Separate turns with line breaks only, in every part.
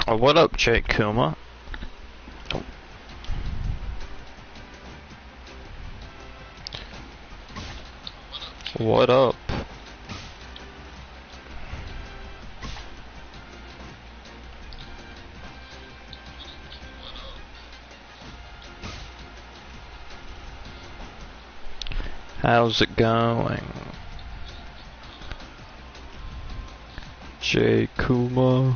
What up, Jake Kuma? What up? How's it going? Jake Kuma.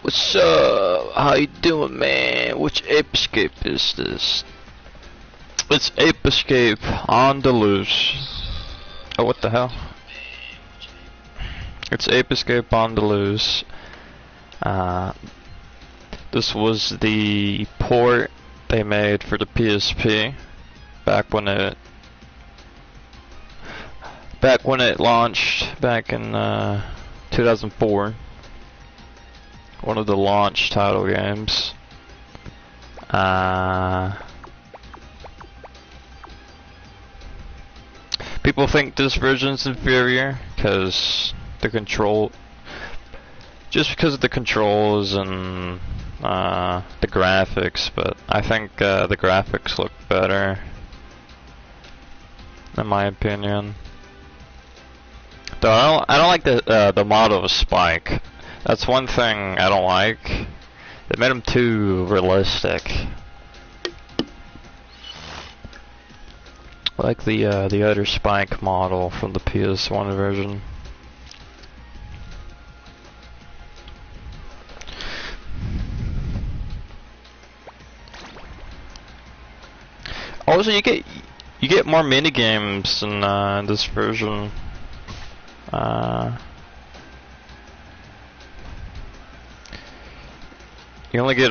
What's up? How you doing, man? Which Ape Escape is this? It's Ape Escape on the loose. Oh, what the hell? It's Ape Escape on the loose. This was the port they made for the PSP back when it launched back in 2004. One of the launch title games. People think this version's inferior because just because of the controls and the graphics, but I think the graphics look better, in my opinion. Though I don't like the model of Spike. That's one thing I don't like. They made him too realistic. I like the other Spike model from the PS1 version. Also, you get more mini games in this version. You only get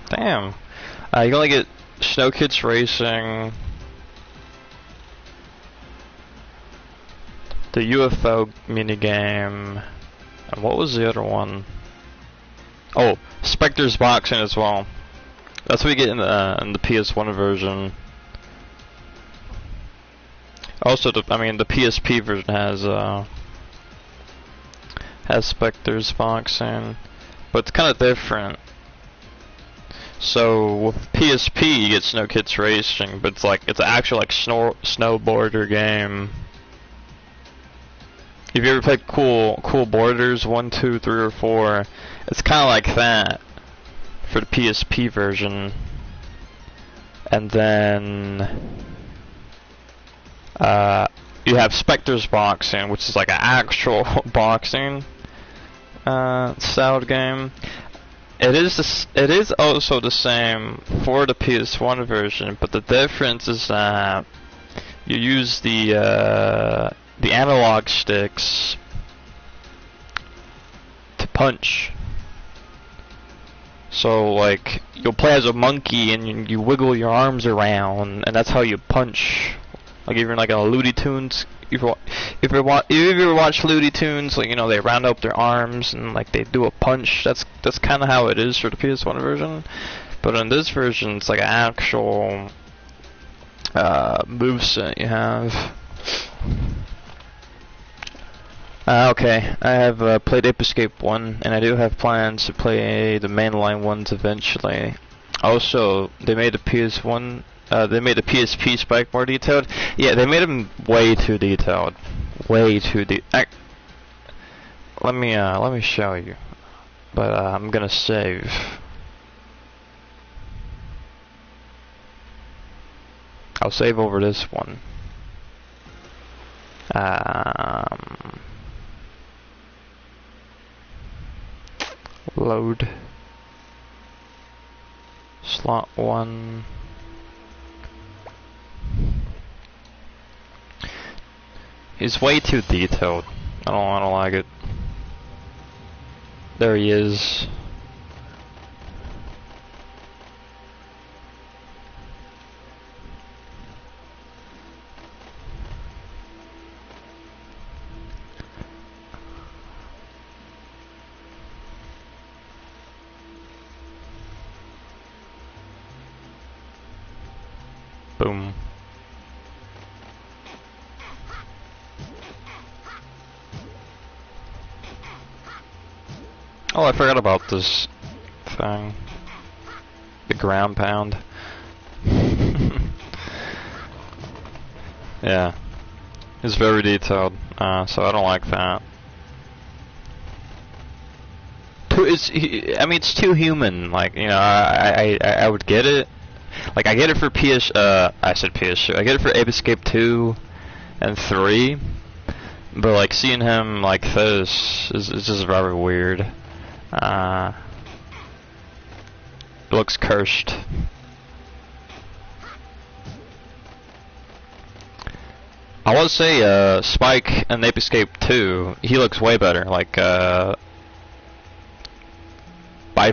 damn. You only get Snow Kids Racing, the UFO minigame, and what was the other one? Oh, Spectre's Boxing as well. That's what you get in the PS1 version. Also, the PSP version has Spectre's Boxing, but it's kind of different. So with PSP you get Snow Kids Racing, but it's an actual snowboarder game. If you ever played Cool Borders 1, 2, 3, or 4, it's kind of like that for the PSP version. And then you have Spectre's Boxing, which is like an actual boxing styled game. It is also the same for the PS1 version, but the difference is that you use the analog sticks to punch. So like you'll play as a monkey and you wiggle your arms around, and that's how you punch. Like even like a Looney Tunes, if you ever watch Looney Tunes, like they round up their arms and like they do a punch. That's kind of how it is for the PS1 version. But in this version, it's like an actual moveset you have. Okay, I have played Ape Escape 1, and I do have plans to play the mainline ones eventually. Also, they made the PS1. They made the PSP Spike more detailed. Yeah, they made them way too detailed. Way too let me show you. But I'm gonna save. I'll save over this one. Load. Slot 1. It's way too detailed. I don't like it. There he is. Boom. Oh, I forgot about this thing. The ground pound. Yeah. It's very detailed, so I don't like that. I mean, it's too human. Like, you know, I would get it. Like, I get it for I said PS2. I get it for Ape Escape 2 and 3. But, like, seeing him like this is just very weird. It looks cursed. I will say, Spike in Ape Escape 2, he looks way better. Like, by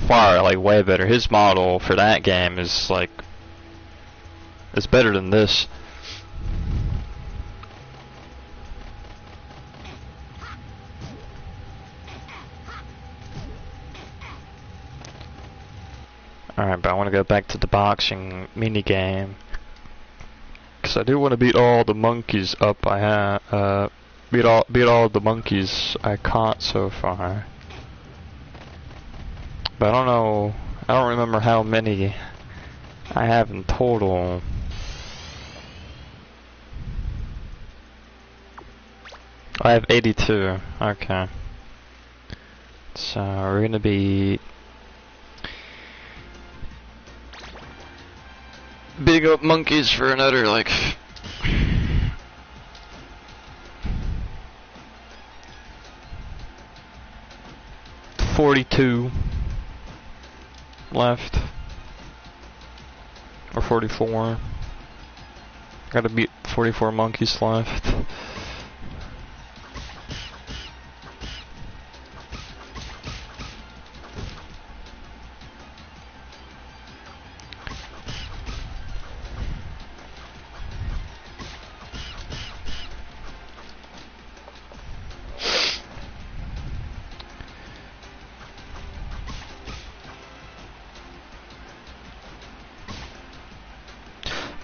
far, like, way better. His model for that game is, like, it's better than this. Alright, but I want to go back to the boxing minigame. Because I do want to beat all the monkeys up I have. Beat all the monkeys I caught so far. But I don't know. I don't remember how many I have in total. I have 82. Okay. So we're gonna be big up monkeys for another like 42 left, or 44. Gotta beat 44 monkeys left.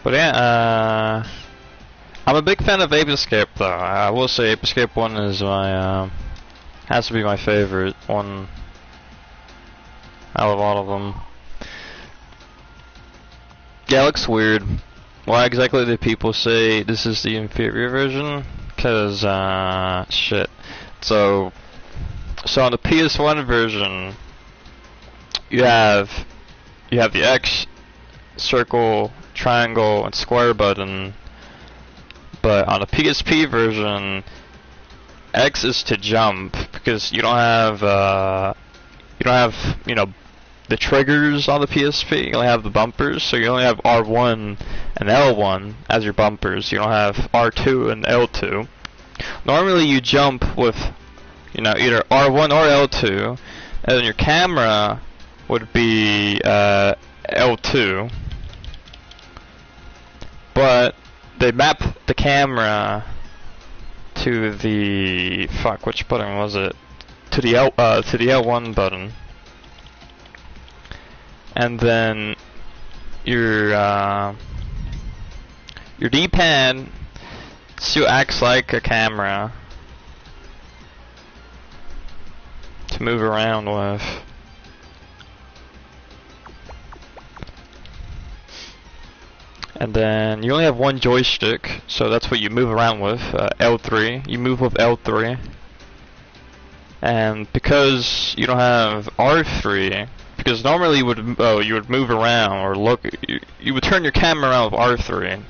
But yeah, I'm a big fan of Ape Escape though. I will say Ape Escape 1 is my, has to be my favorite one out of all of them. Yeah, it looks weird. Why exactly do people say this is the inferior version? Cause, shit. So on the PS1 version, you have the X, circle, triangle, and square button, but on the PSP version, X is to jump because you don't have you know the triggers on the PSP. You only have the bumpers, so you only have R1 and L1 as your bumpers. You don't have R2 and L2. Normally you jump with either R1 or L2, and then your camera would be L2. But they map the camera to the which button was it? To the L1 button, and then your D-pad still acts like a camera to move around with. And then you only have one joystick, so that's what you move around with, L3. You move with L3. And because you don't have R3, because normally you would move around or look, you would turn your camera around with R3.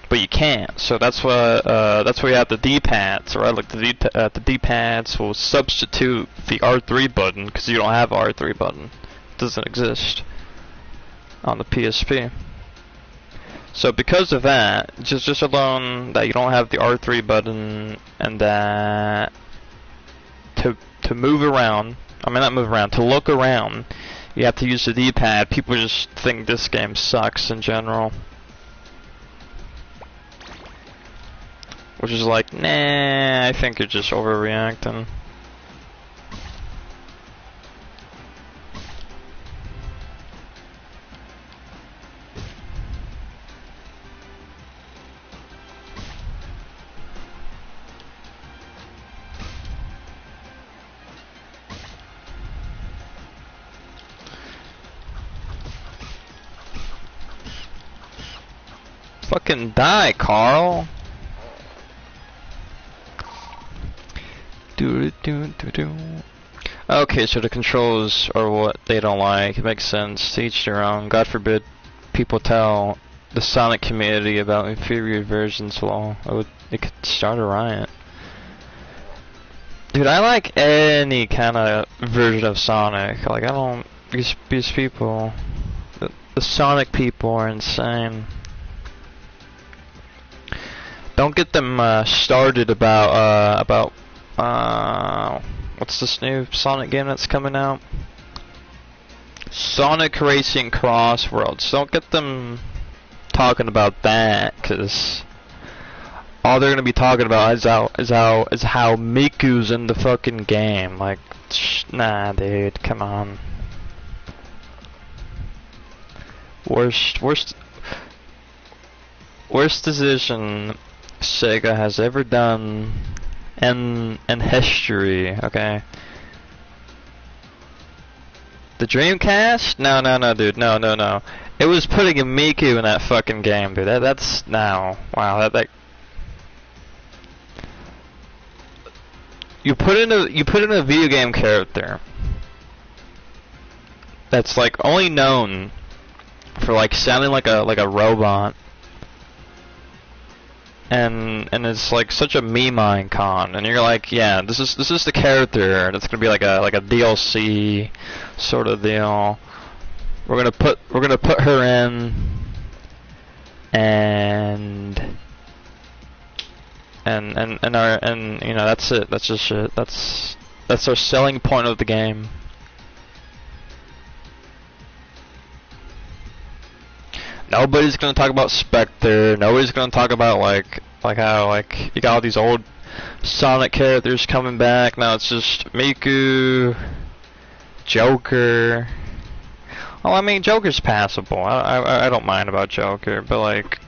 But you can't, so that's why you have the D-pads, right? Like the D-pads will substitute the R3 button because you don't have an R3 button. Doesn't exist on the PSP. So because of that, just alone that you don't have the R3 button and that to move around, I mean not move around, to look around, you have to use the D-pad. People just think this game sucks in general. Which is like, nah, I think you're just overreacting. Fucking die, Carl. Okay, so the controls are what they don't like. It makes sense. To each their own. God forbid people tell the Sonic community about inferior versions. Well, it could start a riot. Dude, I like any kind of version of Sonic. Like, I don't. These people. The Sonic people are insane. Don't get them started about what's this new Sonic game that's coming out? Sonic Racing Cross Worlds. Don't get them talking about that, cause all they're gonna be talking about is how Miku's in the fucking game. Like, nah, dude, come on. Worst decision Sega has ever done in history, okay? The Dreamcast? No, dude, no. It was putting a Miku in that fucking game, dude. That's now. Wow, that you put in a video game character that's like only known for like sounding like a robot. And it's like such a meme icon, and you're like, yeah, this is the character. That's gonna be like a DLC sort of deal. We're gonna put her in, and you know, that's it. That's just it. That's our selling point of the game. Nobody's gonna talk about Spectre. Nobody's gonna talk about like how like you got all these old Sonic characters coming back. Now it's just Miku, Joker. Well, I mean, Joker's passable. I don't mind about Joker, but like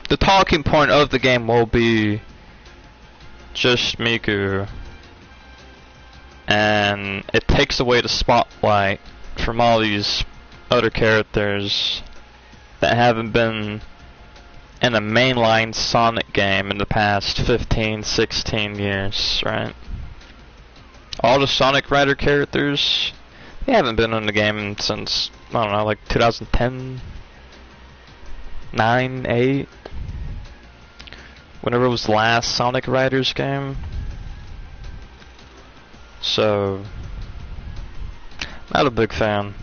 the talking point of the game will be just Miku, and it takes away the spotlight from all these other characters that haven't been in a mainline Sonic game in the past 15, 16 years, right? All the Sonic Rider characters, they haven't been in the game since, I don't know, like 2010, 9, 8, whenever it was the last Sonic Riders game. So, not a big fan.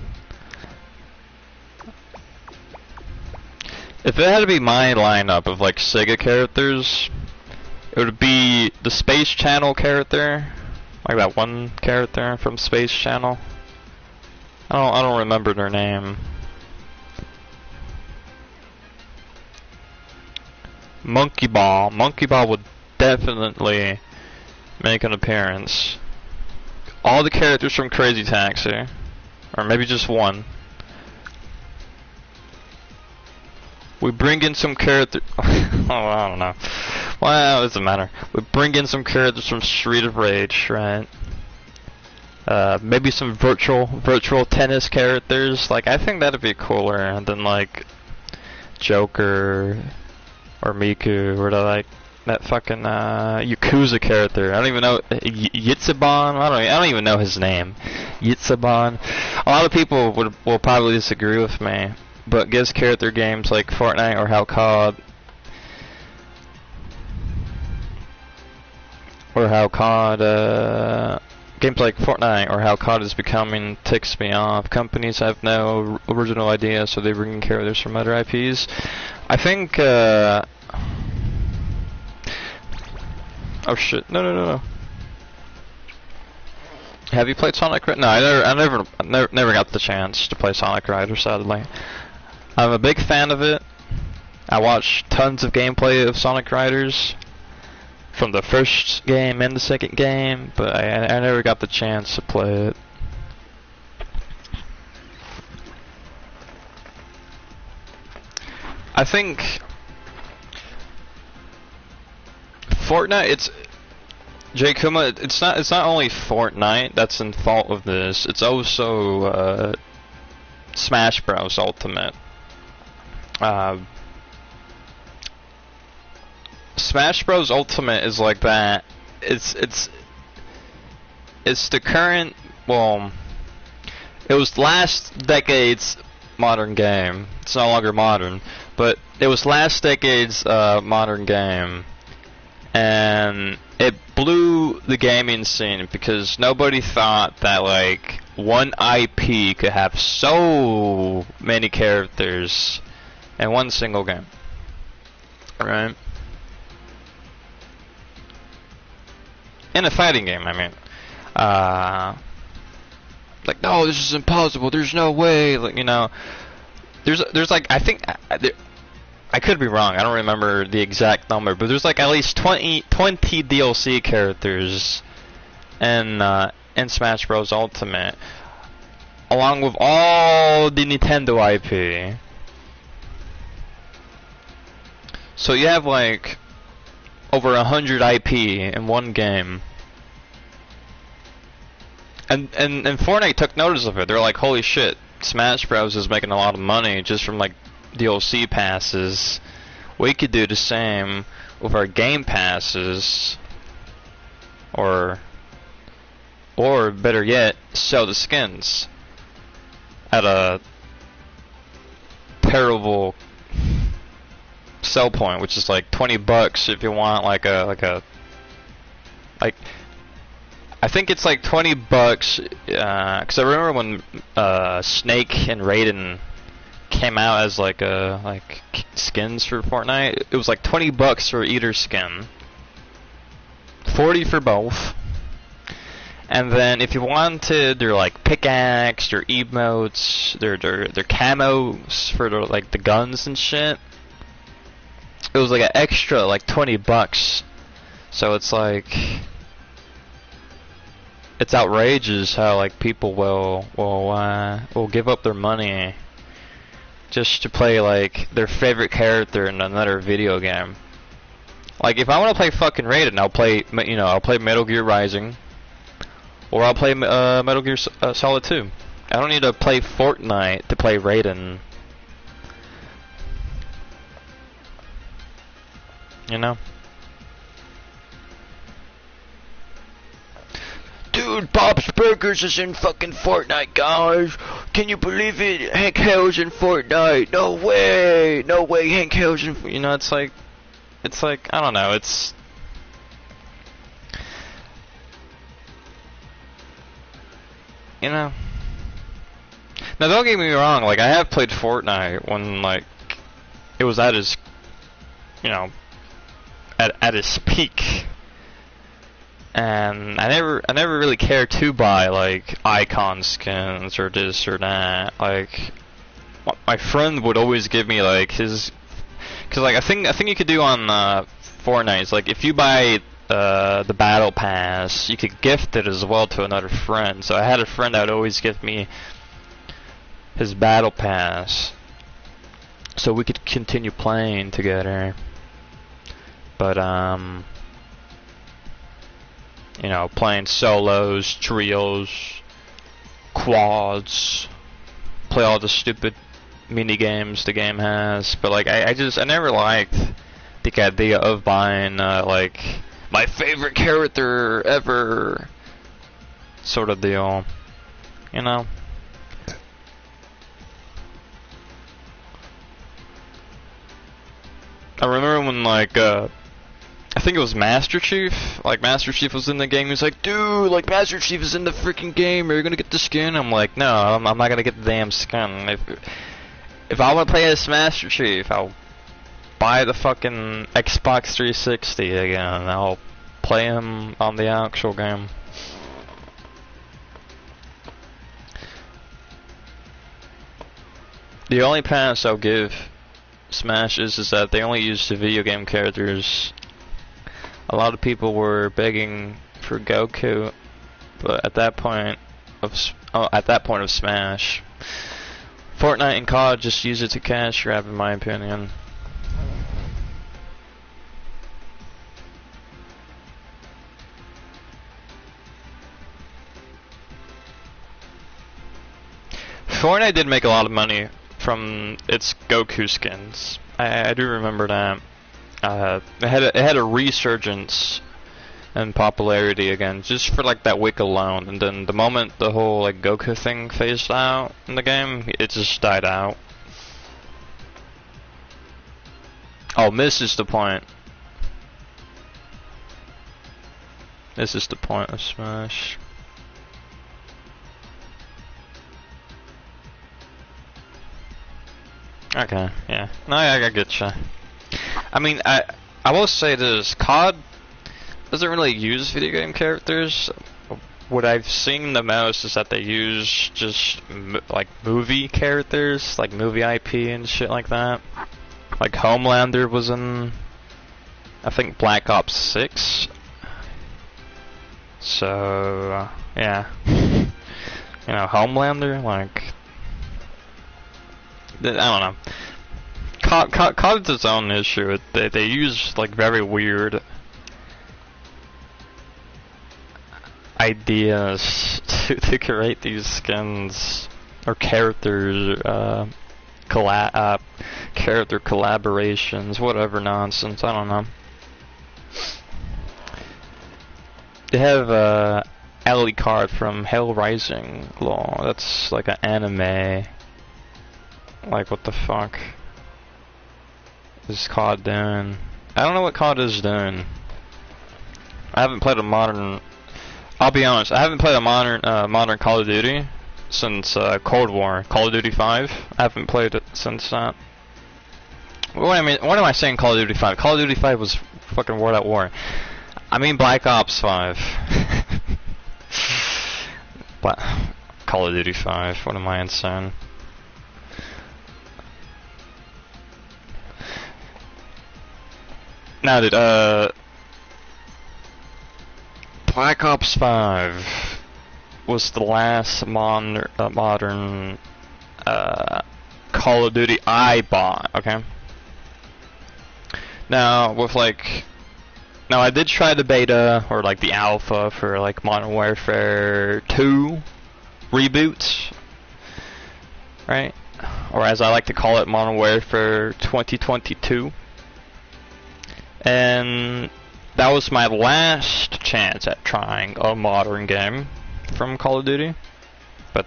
If it had to be my lineup of like Sega characters, it would be the Space Channel character, like that one character from Space Channel. I don't remember their name. Monkey Ball. Monkey Ball would definitely make an appearance. All the characters from Crazy Taxi, or maybe just one. We bring in some character. Oh, I don't know. Well, it doesn't matter. We bring in some characters from Street of Rage, right? Maybe some virtual tennis characters. Like, I think that'd be cooler than like Joker or Miku or that fucking Yakuza character. I don't even know Yitsuban. I don't even know his name. Yitsuban. A lot of people will probably disagree with me, but gives character games like Fortnite or how COD games like Fortnite or how COD is becoming ticks me off. Companies have no original idea, so they bring characters from other IPs. I think, oh shit, no. Have you played Sonic Riders? No, I never got the chance to play Sonic Riders, sadly. I'm a big fan of it. I watched tons of gameplay of Sonic Riders from the first game and the second game, but I never got the chance to play it. I think Fortnite, it's J Kuma, it's not only Fortnite that's in fault of this, it's also Smash Bros Ultimate. Smash Bros Ultimate is like that. It's the current, well, it was last decade's modern game. It's no longer modern, but it was last decade's modern game, and it blew the gaming scene because nobody thought that like one IP could have so many characters in one single game, right? In a fighting game, I mean. Like, no, this is impossible. There's no way. Like, you know, there's like, I think, I could be wrong. I don't remember the exact number, but there's like at least 20 DLC characters in Smash Bros Ultimate, along with all the Nintendo IP. So you have like over 100 IP in one game. And Fortnite took notice of it. They're like, holy shit, Smash Bros is making a lot of money just from like DLC passes. We could do the same with our game passes, or better yet, sell the skins at a terrible sell point, which is like $20 if you want like I think it's like $20, because I remember when Snake and Raiden came out as like skins for Fortnite. It was like $20 for either skin, 40 for both. And then if you wanted their like pickaxe, their emotes, their camos for the guns and shit, it was like an extra like $20. So it's like, it's outrageous how like people will give up their money just to play like their favorite character in another video game. Like if I want to play fucking Raiden, I'll play Metal Gear Rising, or I'll play Metal Gear Solid 2. I don't need to play Fortnite to play Raiden. You know? Dude, Bob's Burgers is in fucking Fortnite, guys. Can you believe it? Hank Hill's in Fortnite. No way. No way Hank Hill's in... You know, it's like, I don't know, it's... You know? Now, don't get me wrong, like, I have played Fortnite when, like, it was at its, you know, at its peak. And I never really cared to buy like icon skins or this or that. Like my friend would always give me like his, cause like I think you could do on Fortnite is like if you buy the battle pass, you could gift it as well to another friend. So I had a friend that would always give me his battle pass, so we could continue playing together. But you know, playing solos, trios, quads, play all the stupid mini games the game has. But like, I never liked the idea of buying like my favorite character ever sort of deal, you know. I remember when like I think it was Master Chief. Like, Master Chief was in the game. He was like, dude, like, Master Chief is in the freaking game. Are you gonna get the skin? I'm like, no, I'm not gonna get the damn skin. If I want to play as Master Chief, I'll buy the fucking Xbox 360 again. I'll play him on the actual game. The only pass I'll give Smash is that they only use the video game characters. A lot of people were begging for Goku, but at that point of Smash, Fortnite and COD just use it to cash grab, in my opinion. Fortnite did make a lot of money from its Goku skins. I do remember that. It had a resurgence in popularity again, just for like that week alone. And then the moment the whole like Goku thing phased out in the game, it just died out. Oh, this is the point. This is the point of Smash. Okay, yeah. No, I get you. I mean, I will say this: COD doesn't really use video game characters. What I've seen the most is that they use just like movie characters, like movie IP and shit like that. Like Homelander was in, I think, Black Ops 6. So yeah, you know, Homelander, like. I don't know. COD's its own issue. They use like very weird ideas to create these skins or characters, character collaborations, whatever nonsense. I don't know. They have Alucard from Hell Rising Law. That's like an anime. Like, what the fuck is COD doing? I don't know what COD is doing. I haven't played a modern. I'll be honest. I haven't played a modern Call of Duty since Cold War, Call of Duty 5. I haven't played it since that. What am I saying? Call of Duty 5. Call of Duty 5 was fucking World at War. I mean Black Ops 5. But Call of Duty 5. What am I insane? Now, dude, Black Ops 5 was the last modern Call of Duty I bought, okay? Now, now I did try the beta, or like the alpha for like Modern Warfare 2 reboots, right? Or as I like to call it, Modern Warfare 2022. And that was my last chance at trying a modern game from Call of Duty. But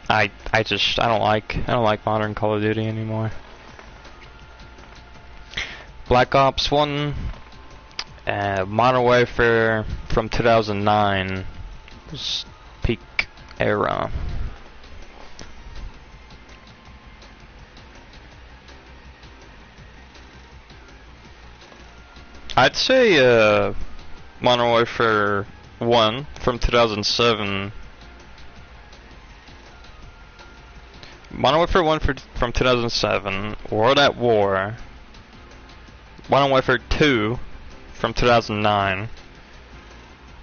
I don't like modern Call of Duty anymore. Black Ops 1 Modern Warfare from 2009 was peak era. I'd say Modern Warfare 1 from 2007. Modern Warfare 1 from 2007. World at War. Modern Warfare 2 from 2009.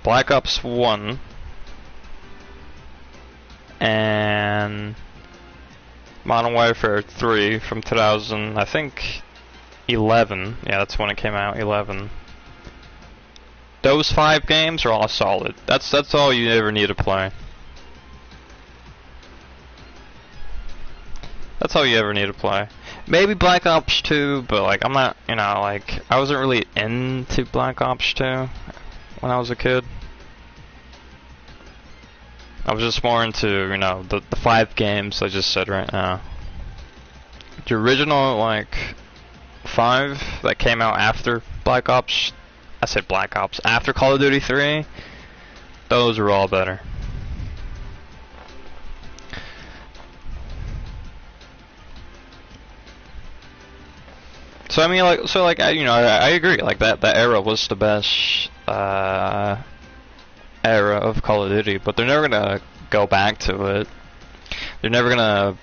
Black Ops 1. And Modern Warfare 3 from 2000, I think 11. Yeah, that's when it came out, 11. Those 5 games are all solid. That's all you ever need to play. That's all you ever need to play. Maybe Black Ops 2, but like I'm not, you know, like I wasn't really into Black Ops 2 when I was a kid. I was just more into, you know, the 5 games I just said right now. The original like 5 that came out after Black Ops, I said Black Ops. After Call of Duty 3, those are all better. So I mean, like, I agree. Like that era was the best era of Call of Duty, but they're never gonna go back to it. They're never gonna,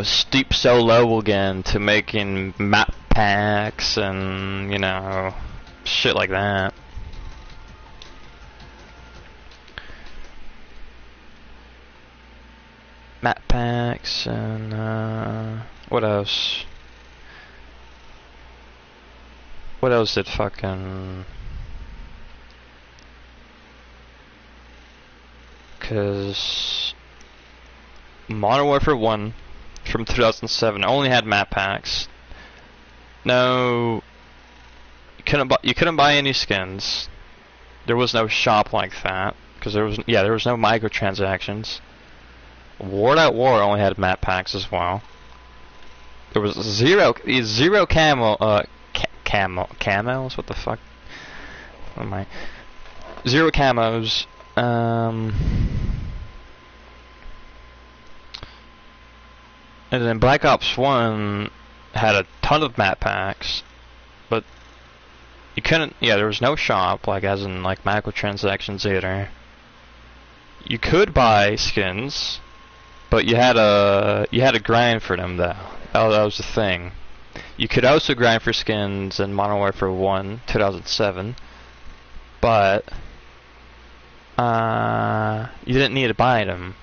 stoop so low again to making map packs and shit like that. Map packs and what else? What else did fucking... Cause Modern Warfare 1 from 2007 only had map packs. No, you couldn't buy any skins. There was no shop like that because there was no microtransactions. War only had map packs as well. There was zero camos? What the fuck? What am I? Zero camos. And then Black Ops 1 had a ton of map packs, but you couldn't. Yeah, there was no shop, like as in like microtransactions either. You could buy skins, but you had to grind for them though. That was the thing. You could also grind for skins in Modern Warfare 1, 2007, but you didn't need to buy them.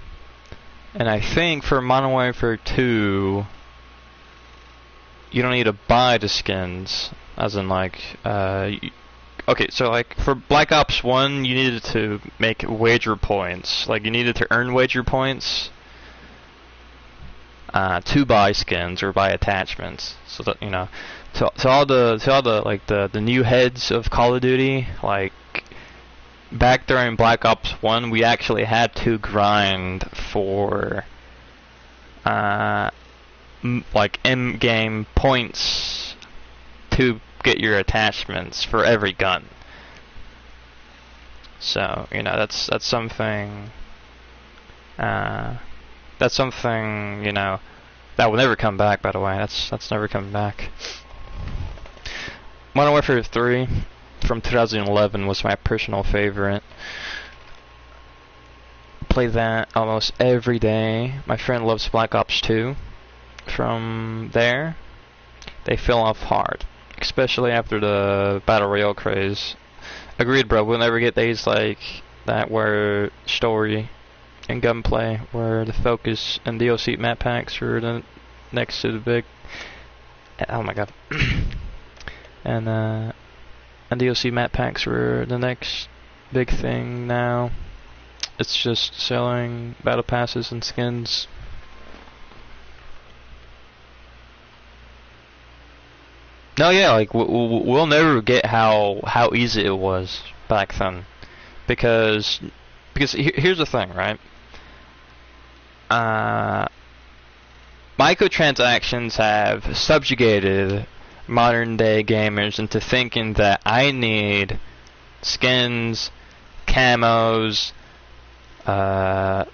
And I think for Modern Warfare 2, you don't need to buy the skins, as in like, okay, so like for Black Ops 1, you needed to make wager points. Like you needed to earn wager points to buy skins or buy attachments. So that to all the like the new heads of Call of Duty, like back during Black Ops 1, we actually had to grind for like in-game points to get your attachments for every gun. So that's something. That's something, that will never come back, by the way. That's never coming back. Modern Warfare 3 from 2011 was my personal favorite. Play that almost every day. My friend loves Black Ops 2. From there, they fell off hard, especially after the Battle Royale craze. Agreed, bro. We'll never get days like that where story and gunplay where the focus and DLC map packs are the next to the big. Oh my god. and DLC map packs were the next big thing now. It's just selling battle passes and skins. No, yeah, like we'll never get how easy it was back then, because here's the thing, right? Microtransactions have subjugated modern day gamers into thinking that I need skins, camos, IP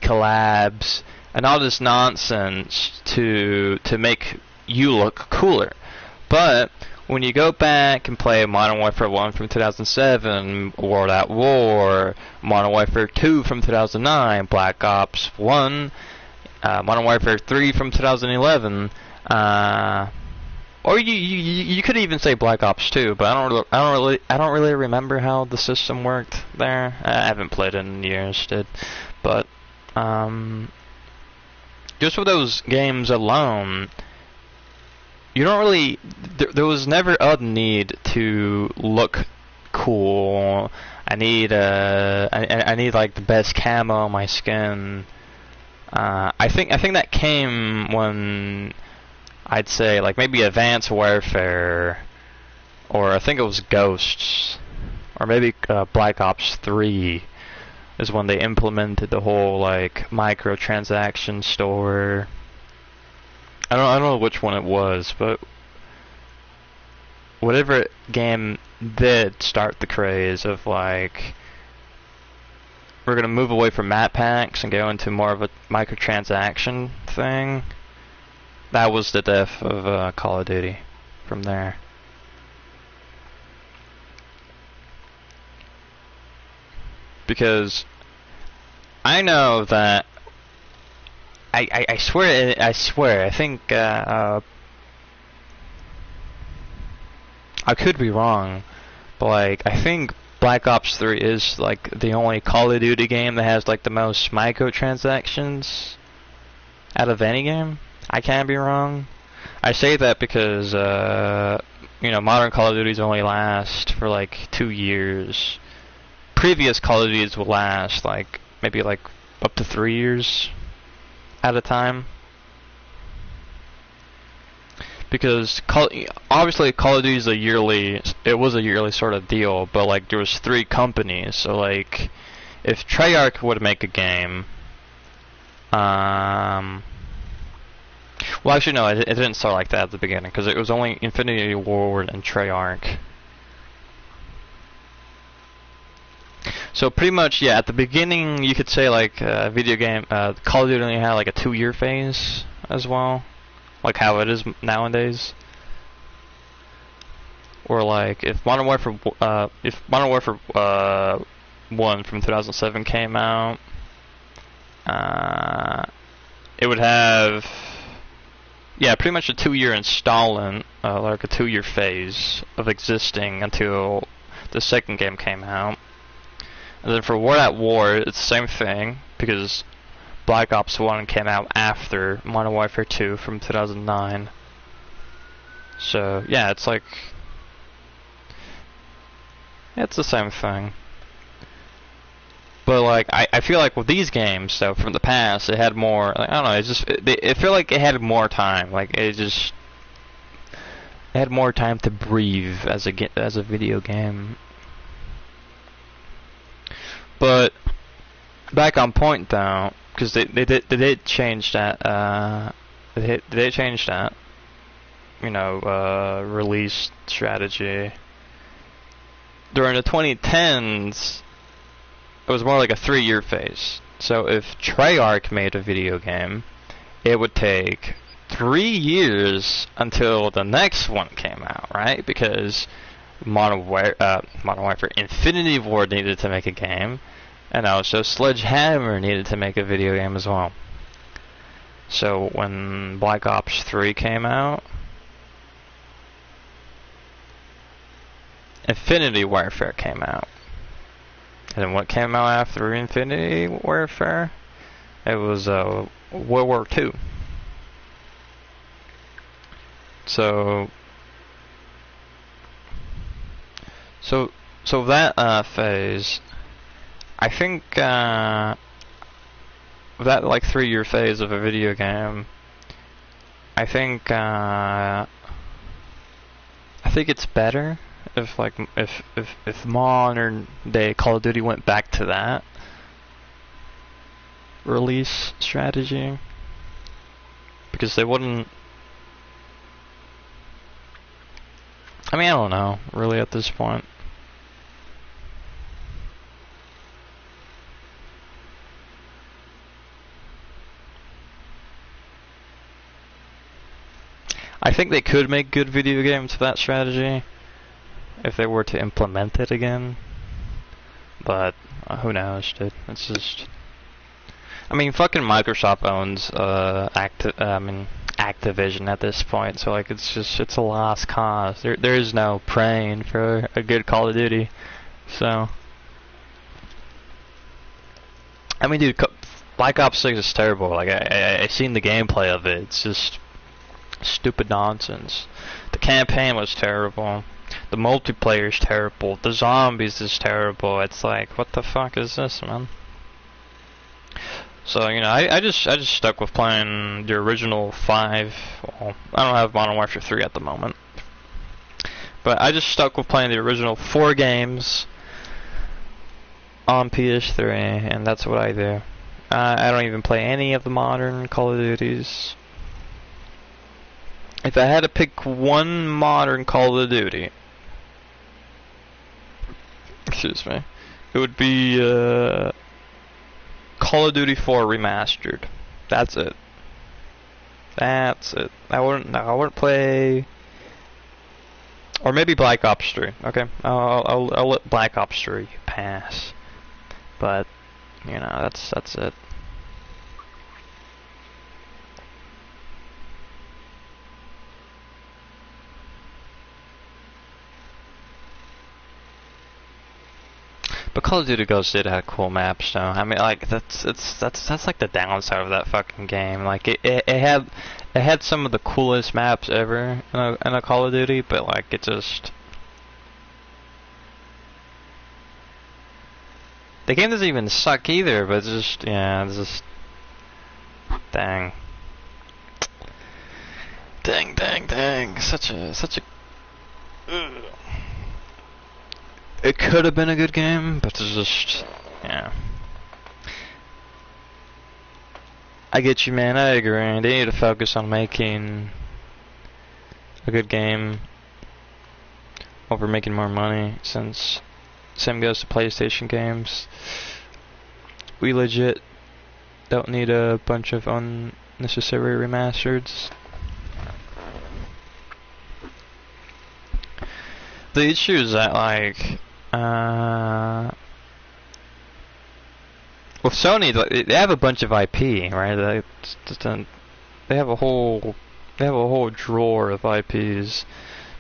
collabs, and all this nonsense to make you look cooler. But when you go back and play Modern Warfare 1 from 2007, World at War, Modern Warfare 2 from 2009, Black Ops 1, Modern Warfare 3 from 2011, or you could even say Black Ops 2, but I don't really remember how the system worked there. I haven't played it in years, but just for those games alone, you don't really. There was never a need to look cool. I need like the best camo on my skin. I think that came when I'd say like maybe Advanced Warfare, or I think it was Ghosts, or maybe Black Ops 3 is when they implemented the whole like microtransaction store. I don't know which one it was, but whatever game did start the craze of like, we're gonna move away from map packs and go into more of a microtransaction thing. That was the death of Call of Duty from there. Because I know that I swear I think I could be wrong, but like I think Black Ops 3 is like the only Call of Duty game that has like the most microtransactions out of any game. I can't be wrong. I say that because you know, modern Call of Duties only last for like 2 years. Previous Call of Duties will last like maybe like up to 3 years at a time. Because obviously Call of Duty is it was a yearly sort of deal, but like there was 3 companies, so like if Treyarch would make a game, well actually no, it didn't start like that at the beginning, because it was only Infinity Ward and Treyarch. So pretty much, yeah, at the beginning you could say like video game, Call of Duty only had like a 2-year phase as well, like how it is nowadays. Or like if Modern Warfare 1 from 2007 came out, it would have, yeah, pretty much a 2-year installment, like a 2-year phase of existing until the second game came out. And then for World at War, it's the same thing, because Black Ops 1 came out after Modern Warfare 2 from 2009. So, yeah, it's like, it's the same thing. But like, I feel like with these games, so from the past, it had more, like, I don't know, it's just, it felt like it had more time, like, it had more time to breathe as a video game. But back on point though, because they did change that. They did change that. You know, release strategy during the 2010s. It was more like a 3-year phase. So if Treyarch made a video game, it would take 3 years until the next one came out, right? Because Modern Warfare Infinity Ward needed to make a game, and also Sledgehammer needed to make a video game as well. So when Black Ops 3 came out, Infinity Warfare came out. And then what came out after Infinity Warfare? It was World War II. So that phase, I think that like 3-year phase of a video game, I think it's better if like if modern day Call of Duty went back to that release strategy, because they wouldn't. I mean, I don't know really at this point. I think they could make good video games with that strategy if they were to implement it again, but who knows, dude? It's just, I mean, fucking Microsoft owns Activision at this point, so like it's a lost cause. There is no praying for a good Call of Duty. So I mean, dude, Black Ops 6 is terrible. Like I seen the gameplay of it. It's just stupid nonsense. The campaign was terrible. The multiplayer is terrible. The zombies is terrible. It's like, what the fuck is this, man? So, you know, I just stuck with playing the original 5. Well, I don't have Modern Warfare 3 at the moment, but I just stuck with playing the original 4 games on PS3, and that's what I do. I don't even play any of the modern Call of Duties. if I had to pick one modern Call of Duty, excuse me, it would be Call of Duty 4 Remastered. That's it. That's it. I wouldn't play, or maybe Black Ops 3. Okay, I'll let Black Ops 3 pass. But you know, that's it. But Call of Duty Ghosts did have cool maps, though. I mean, like that's like the downside of that fucking game. Like it had some of the coolest maps ever in a Call of Duty, but like it just, the game doesn't even suck either. But it's just, yeah, it's just, dang, such a. Ugh. It could have been a good game, but it's just, yeah. I get you, man. I agree. They need to focus on making a good game over making more money, since same goes to PlayStation games. We legit don't need a bunch of unnecessary remasters. The issue is that, like, with Sony, they have a bunch of IP, right? They have a whole drawer of IPs.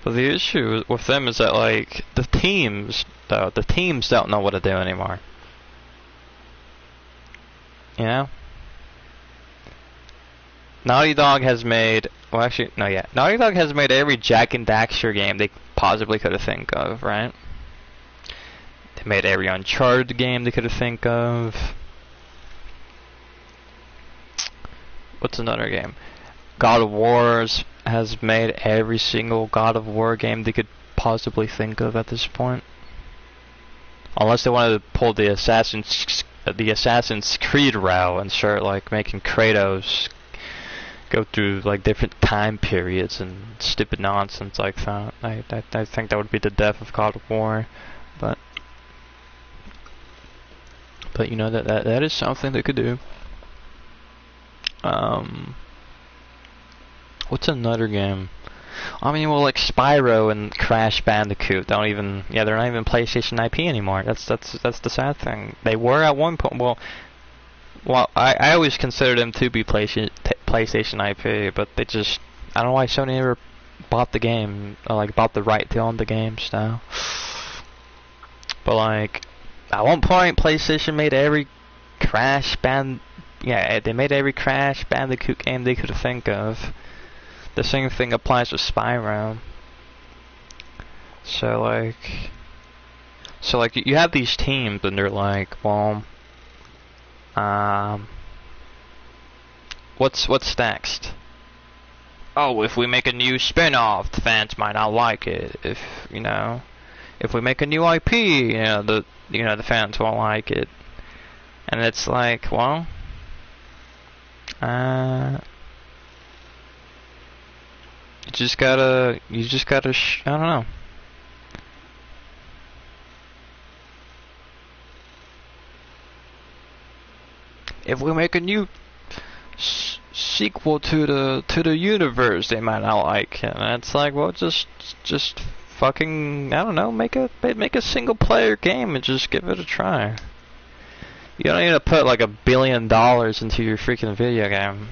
But the issue with them is that, like, the teams don't know what to do anymore. You know? Naughty Dog has made, well, actually, no, yeah. Naughty Dog has made every Jak and Daxter game they possibly could have think of, right? They made every Uncharted game they could have think of. What's another game? God of War has made every single God of War game they could possibly think of at this point. Unless they wanted to pull the Assassin's Creed route and start, like, making Kratos go through, like, different time periods and stupid nonsense like that. I think that would be the death of God of War, but you know, that is something they could do. What's another game? I mean, well, like Spyro and Crash Bandicoot they're not even PlayStation IP anymore. That's the sad thing. They were at one point. Well, I always considered them to be PlayStation IP, but they just, I don't know why Sony never bought the game, or like bought the right to own the games now. But like, at one point, PlayStation made every they made every Crash Bandicoot game they could think of. The same thing applies with Spyro. So like you have these teams, and they're like, well, what's next? Oh, if we make a new spin-off, the fans might not like it. If we make a new IP, the fans won't like it. And it's like, well, you just gotta I don't know. If we make a new sequel to the universe, they might not like it. And it's like, well, just fucking, I don't know, make a single player game and just give it a try. You don't need to put like $1 billion into your freaking video game.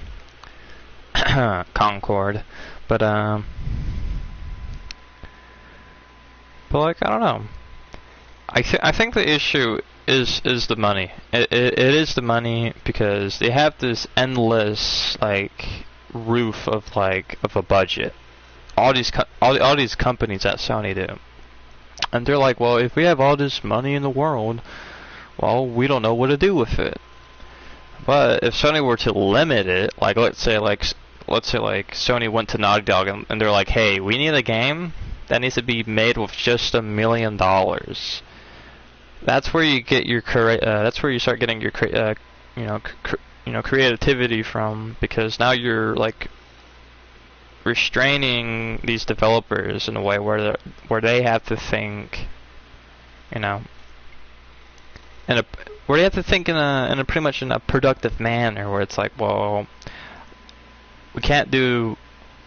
Concord. But like, I don't know. I think the issue is the money. It is the money, because they have this endless, like, roof of a budget. All these companies at Sony do, and they're like, well, if we have all this money in the world, well, we don't know what to do with it. But if Sony were to limit it, like, let's say Sony went to Naughty Dog and they're like, hey, we need a game that needs to be made with just $1 million. That's where you get your that's where you start getting your creativity from, because now you're like restraining these developers in a way where they have to think, you know, where they have to think in a pretty much in a productive manner, where it's like, well, we can't do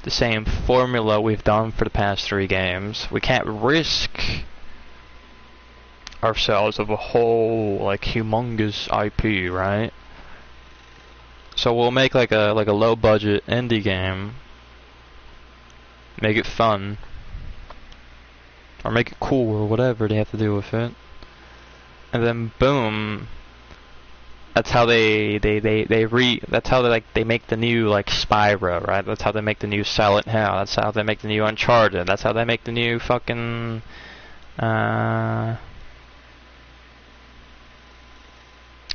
the same formula we've done for the past 3 games. We can't risk ourselves of a whole like humongous IP, right? So we'll make like a low budget indie game, make it fun, or make it cool, or whatever they have to do with it, and then boom, that's how they make the new like Spyro, right? That's how they make the new Silent Hill. That's how they make the new Uncharted. That's how they make the new fucking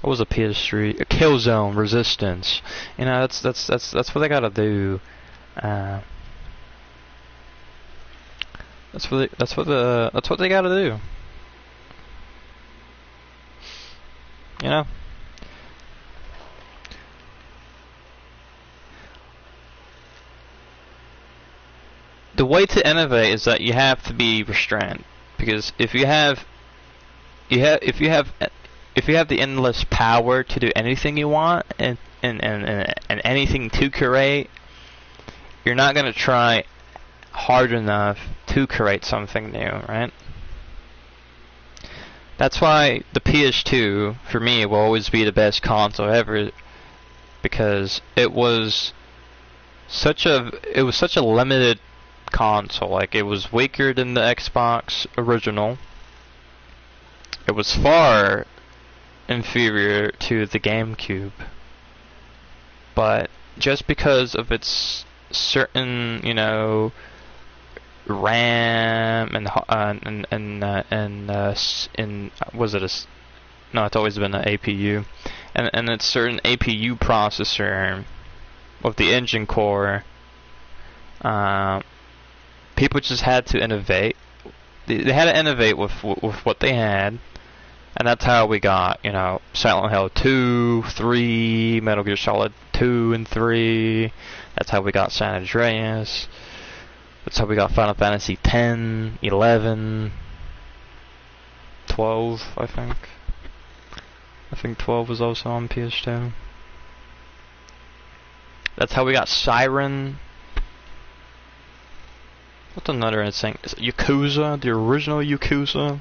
what was a PS3? A Killzone, Resistance. You know, that's what they gotta do. That's what they gotta do. You know. The way to innovate is that you have to be restrained, because if you have the endless power to do anything you want and anything to create, you're not gonna try hard enough to create something new, right? That's why the PS2 for me will always be the best console ever, because it was such a limited console. Like, it was weaker than the Xbox original. It was far inferior to the GameCube, but just because of its certain, you know, RAM and was it a no? It's always been an APU, and its certain APU processor with the engine core. People just had to innovate. They had to innovate with what they had. And that's how we got, you know, Silent Hill 2, 3, Metal Gear Solid 2 and 3. That's how we got San Andreas. That's how we got Final Fantasy 10, 11, 12, I think. I think 12 was also on PS2. That's how we got Siren. What's another thing? Is it Yakuza? The original Yakuza?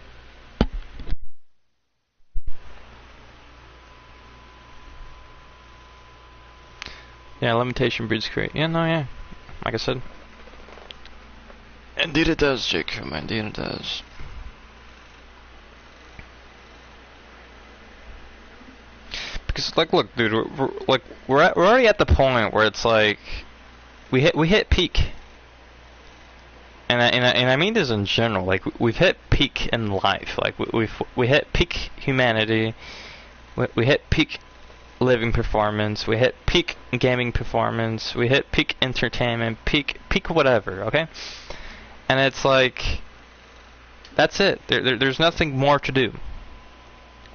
Yeah, limitation breeds create. Yeah, no, yeah. Like I said. Indeed it does, Jacob. Indeed it does. Because, like, look, dude, we're already at the point where it's like we hit peak. And I mean this in general. Like, we've hit peak in life. Like, we hit peak humanity. We hit peak living performance, we hit peak gaming performance, we hit peak entertainment, peak whatever, okay? And it's like, that's it. There's nothing more to do.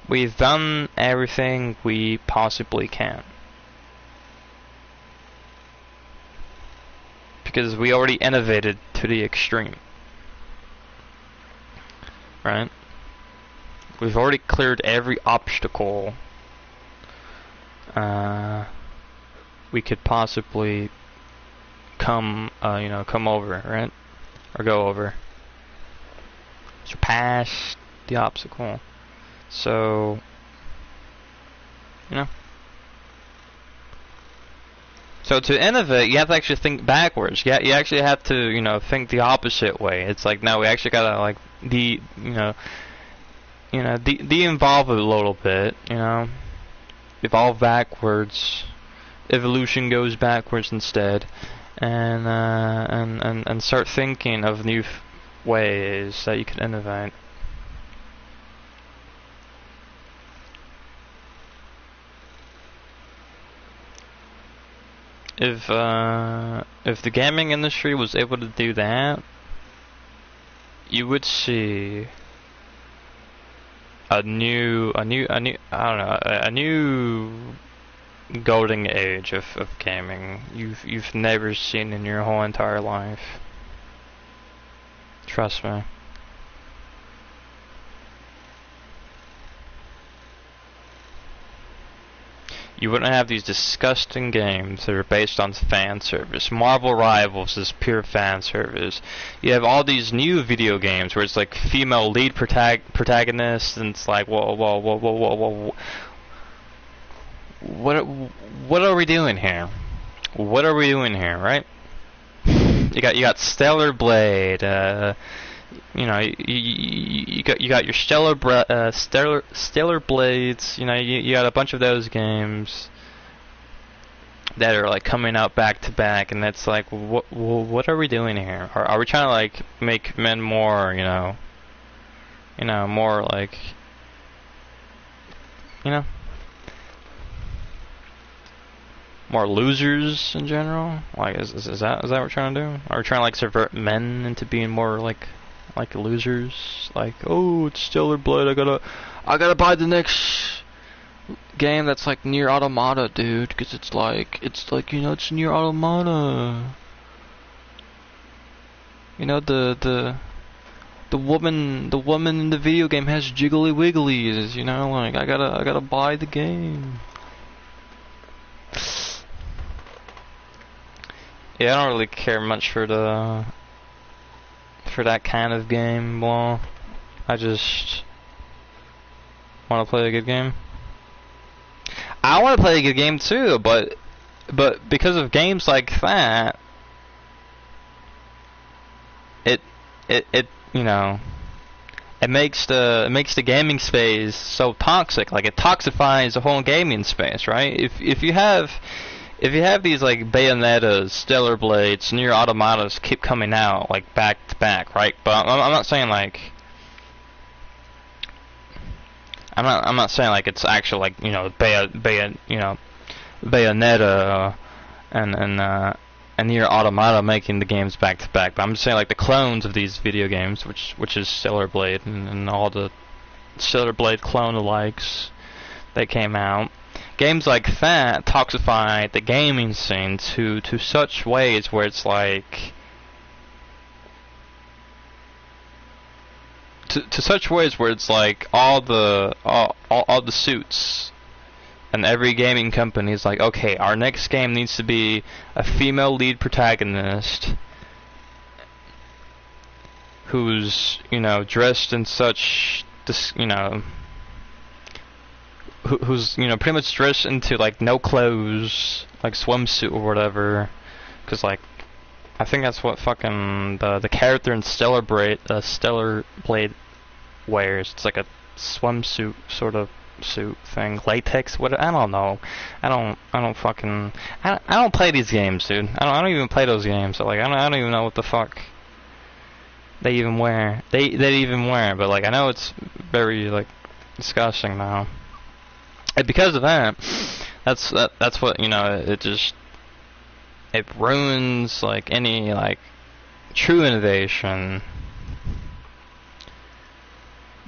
We've done everything we possibly can. Because we already innovated to the extreme. Right? We've already cleared every obstacle we could possibly come over, right? Or go over. Surpass the obstacle. So, you know. So to innovate, you have to actually think backwards. You actually have to, you know, think the opposite way. It's like, no, we actually gotta, like, de-evolve a little bit, you know. Evolve backwards. Evolution goes backwards instead, and start thinking of new ways that you can innovate. If the gaming industry was able to do that, you would see a new golden age of gaming you've never seen in your whole entire life. Trust me. You wouldn't have these disgusting games that are based on fan service. Marvel Rivals is pure fan service. You have all these new video games where it's like female lead protagonists, and it's like, whoa. What are we doing here? What are we doing here, right? You got Stellar Blade. You know, you got your Stellar Blades. You know, you got a bunch of those games that are like coming out back to back, and that's like, what are we doing here? Are we trying to like make men more, more like, more losers in general? Like, is that what we're trying to do? Are we trying to like subvert men into being more like losers? Like, oh, it's Stellar Blade, I gotta buy the next game that's like Nier Automata, dude, because it's like it's Nier Automata. You know, the woman in the video game has jiggly wigglies, you know, like I gotta buy the game. Yeah, I don't really care much for that kind of game. Well, I just want to play a good game. I want to play a good game too, but because of games like that, it makes the gaming space so toxic. Like, it toxifies the whole gaming space, right? If you have these like Bayonetas, Stellar Blades, Nier Automatas keep coming out like back to back, right? But I'm not saying like I'm not saying like it's actual like Bayonetta and Nier Automata making the games back to back. But I'm just saying like the clones of these video games, which is Stellar Blade and all the Stellar Blade clone alikes that came out. Games like that toxify the gaming scene to such ways where it's like to such ways where it's like all the suits and every gaming company is like, okay, our next game needs to be a female lead protagonist who's dressed in such who's pretty much dressed into like no clothes, like swimsuit or whatever, because like I think that's what fucking the character in Stellar Blade wears. It's like a swimsuit sort of suit thing, latex. What, I don't know. I don't play these games, dude. I don't even play those games. So like I don't even know what the fuck they even wear. They even wear, but like I know it's very like disgusting now. And because of that, that's what it ruins like any like true innovation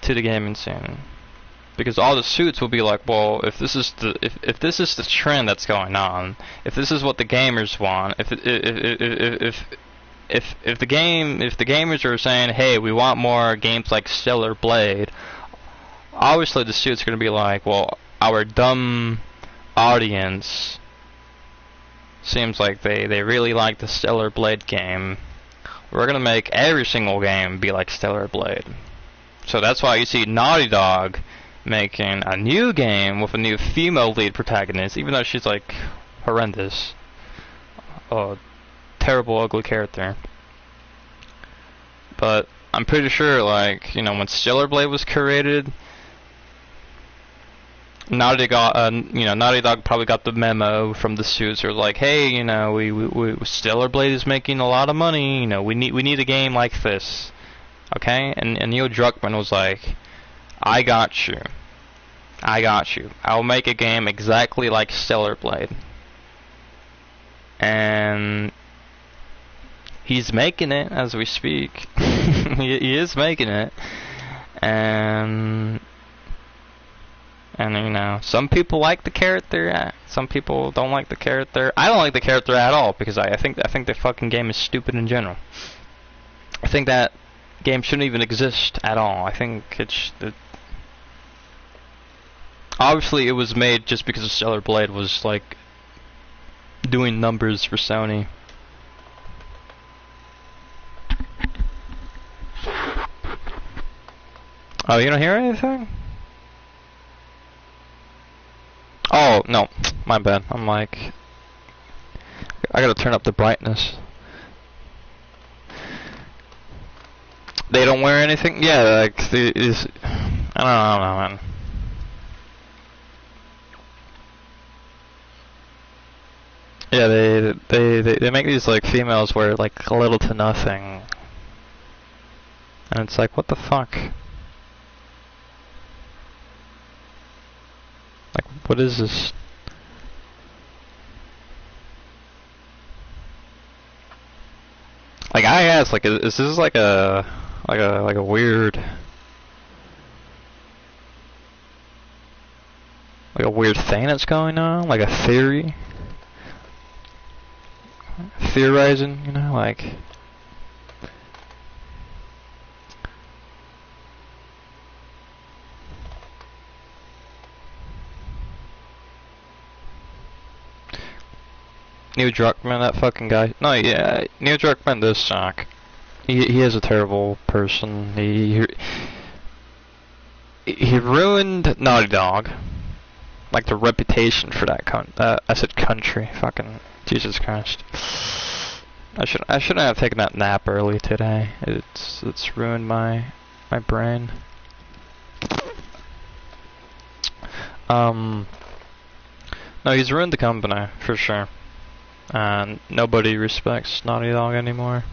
to the gaming scene, because all the suits will be like, well, if this is the trend that's going on, if this is what the gamers want, if the gamers are saying, hey, we want more games like Stellar Blade, obviously the suits are going to be like, well, our dumb audience seems like they really like the Stellar Blade game. We're gonna make every single game be like Stellar Blade. So that's why you see Naughty Dog making a new game with a new female lead protagonist, even though she's like horrendous. A terrible, ugly character. But I'm pretty sure, like, when Stellar Blade was created, Naughty Dog probably got the memo from the suits. Or like, hey, we Stellar Blade is making a lot of money. We need a game like this, okay? And Neil Druckmann was like, I got you. I'll make a game exactly like Stellar Blade. And he's making it as we speak. he is making it, and And you know, some people like the character, some people don't like the character. I don't like the character at all because I think the fucking game is stupid in general. I think that game shouldn't even exist at all. I think obviously it was made just because Stellar Blade was like doing numbers for Sony. Oh, you don't hear anything? Oh, no. My bad. I'm like... I gotta turn up the brightness. They don't wear anything? Yeah, like, I don't know, man. Yeah, they make these, like, females wear, like, little to nothing. And it's like, what the fuck? Like, what is this? Like, I asked, like, is this like a weird, like a weird thing that's going on? Like a theory? Theorizing, you know, like... Neil Druckmann, that fucking guy. No, yeah, Neil Druckmann does suck. He is a terrible person. He ruined Naughty Dog. Like the reputation for that I said country. Fucking Jesus Christ. I shouldn't have taken that nap early today. It's ruined my brain. No, he's ruined the company for sure. And nobody respects Naughty Dog anymore.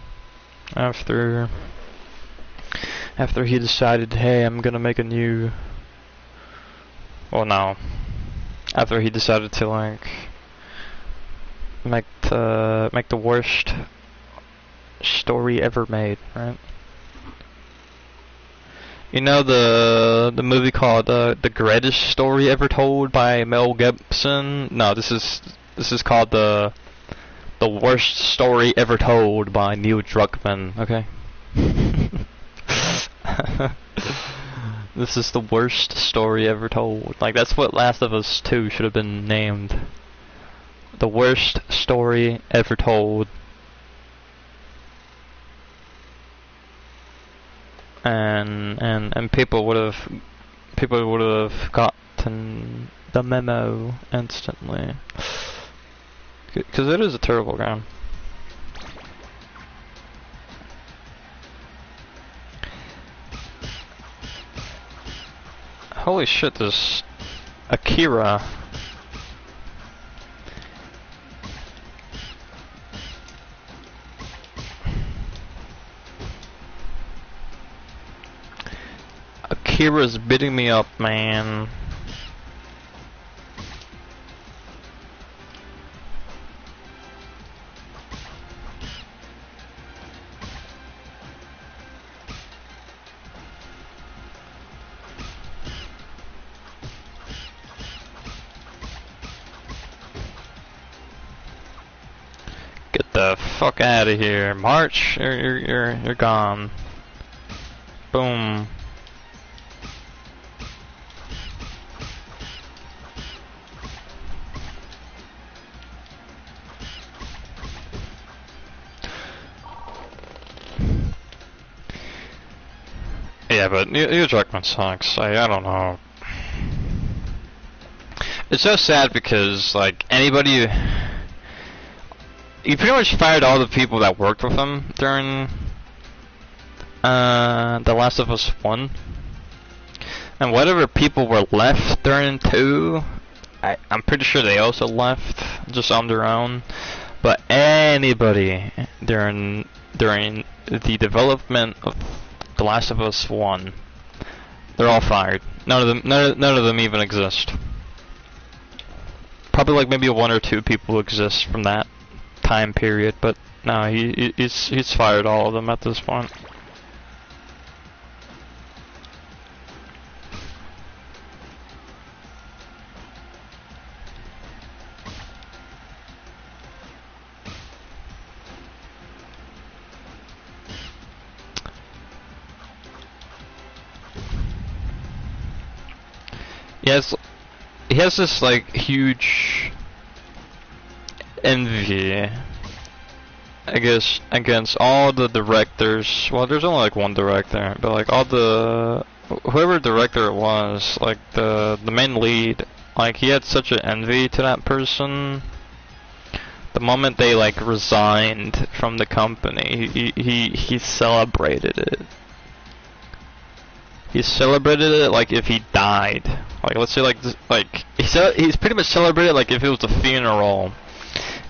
After he decided, hey, I'm gonna make a new... Well, no. After he decided to, like, make the worst story ever made, right? You know the movie called The Greatest Story Ever Told by Mel Gibson? No, this is called the Worst Story Ever Told by Neil Druckmann, okay? This is the worst story ever told. Like, that's what Last of Us 2 should have been named. The worst story ever told. And people would have gotten the memo instantly. Because it is a terrible game. Holy shit, there's Akira. Akira's bidding me up, man. Get the fuck out of here, March! You're gone. Boom. Yeah, but Neil Druckmann sucks. I don't know. It's so sad because, like, anybody... He pretty much fired all the people that worked with him during The Last of Us 1. And whatever people were left during 2, I'm pretty sure they also left just on their own. But anybody during the development of The Last of Us 1, they're all fired. None of them even exist. Probably like maybe one or two people exist from that time period, but no, he's fired all of them at this point. he has this like huge envy, I guess, against all the directors. Well, there's only like one director, but like all the whoever director it was, like the main lead, like he had such an envy to that person. The moment they like resigned from the company, he celebrated it. He celebrated it like if he died. Like let's say he's pretty much celebrated like if it was a funeral,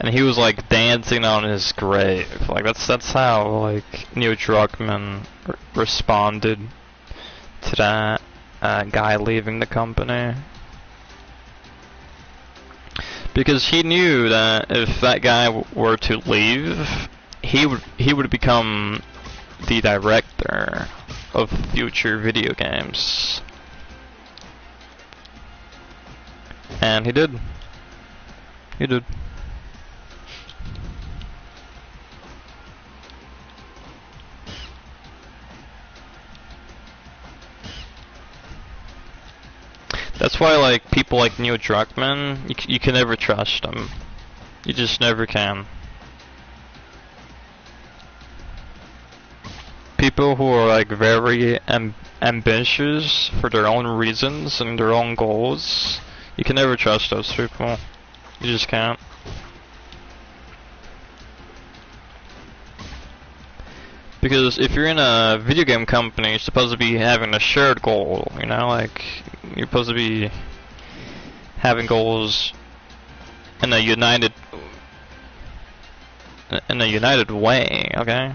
and he was like dancing on his grave. Like that's how like Neil Druckmann responded to that guy leaving the company. Because he knew that if that guy were to leave, he would become the director of future video games. And he did. He did. That's why, like, people like Neil Druckmann, you can never trust them. You just never can. People who are, like, very ambitious for their own reasons and their own goals, you can never trust those people. You just can't. Because if you're in a video game company, you're supposed to be having a shared goal, you know, like, you're supposed to be having goals in a united way, okay?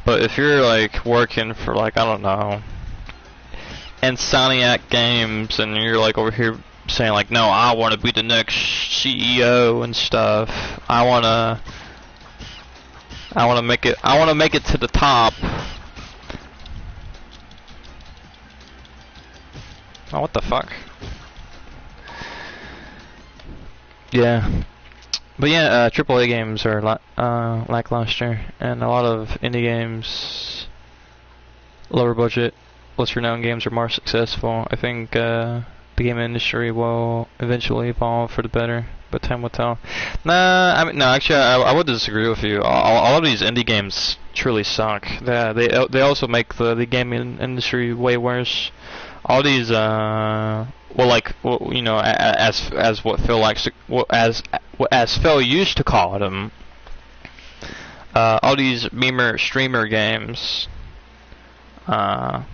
But if you're like working for like, I don't know, Insomniac Games, and you're like over here saying like, no, I want to be the next CEO and stuff. I wanna make it to the top. Oh, what the fuck? Yeah. But yeah, AAA games are lackluster, and a lot of indie games, lower budget, less renowned games are more successful. I think the game industry will eventually evolve for the better, but time will tell. No, actually, I would disagree with you. All of these indie games truly suck. They also make the gaming industry way worse. All these, you know, as what Phil likes to, as Phil used to call them, all these streamer games, they're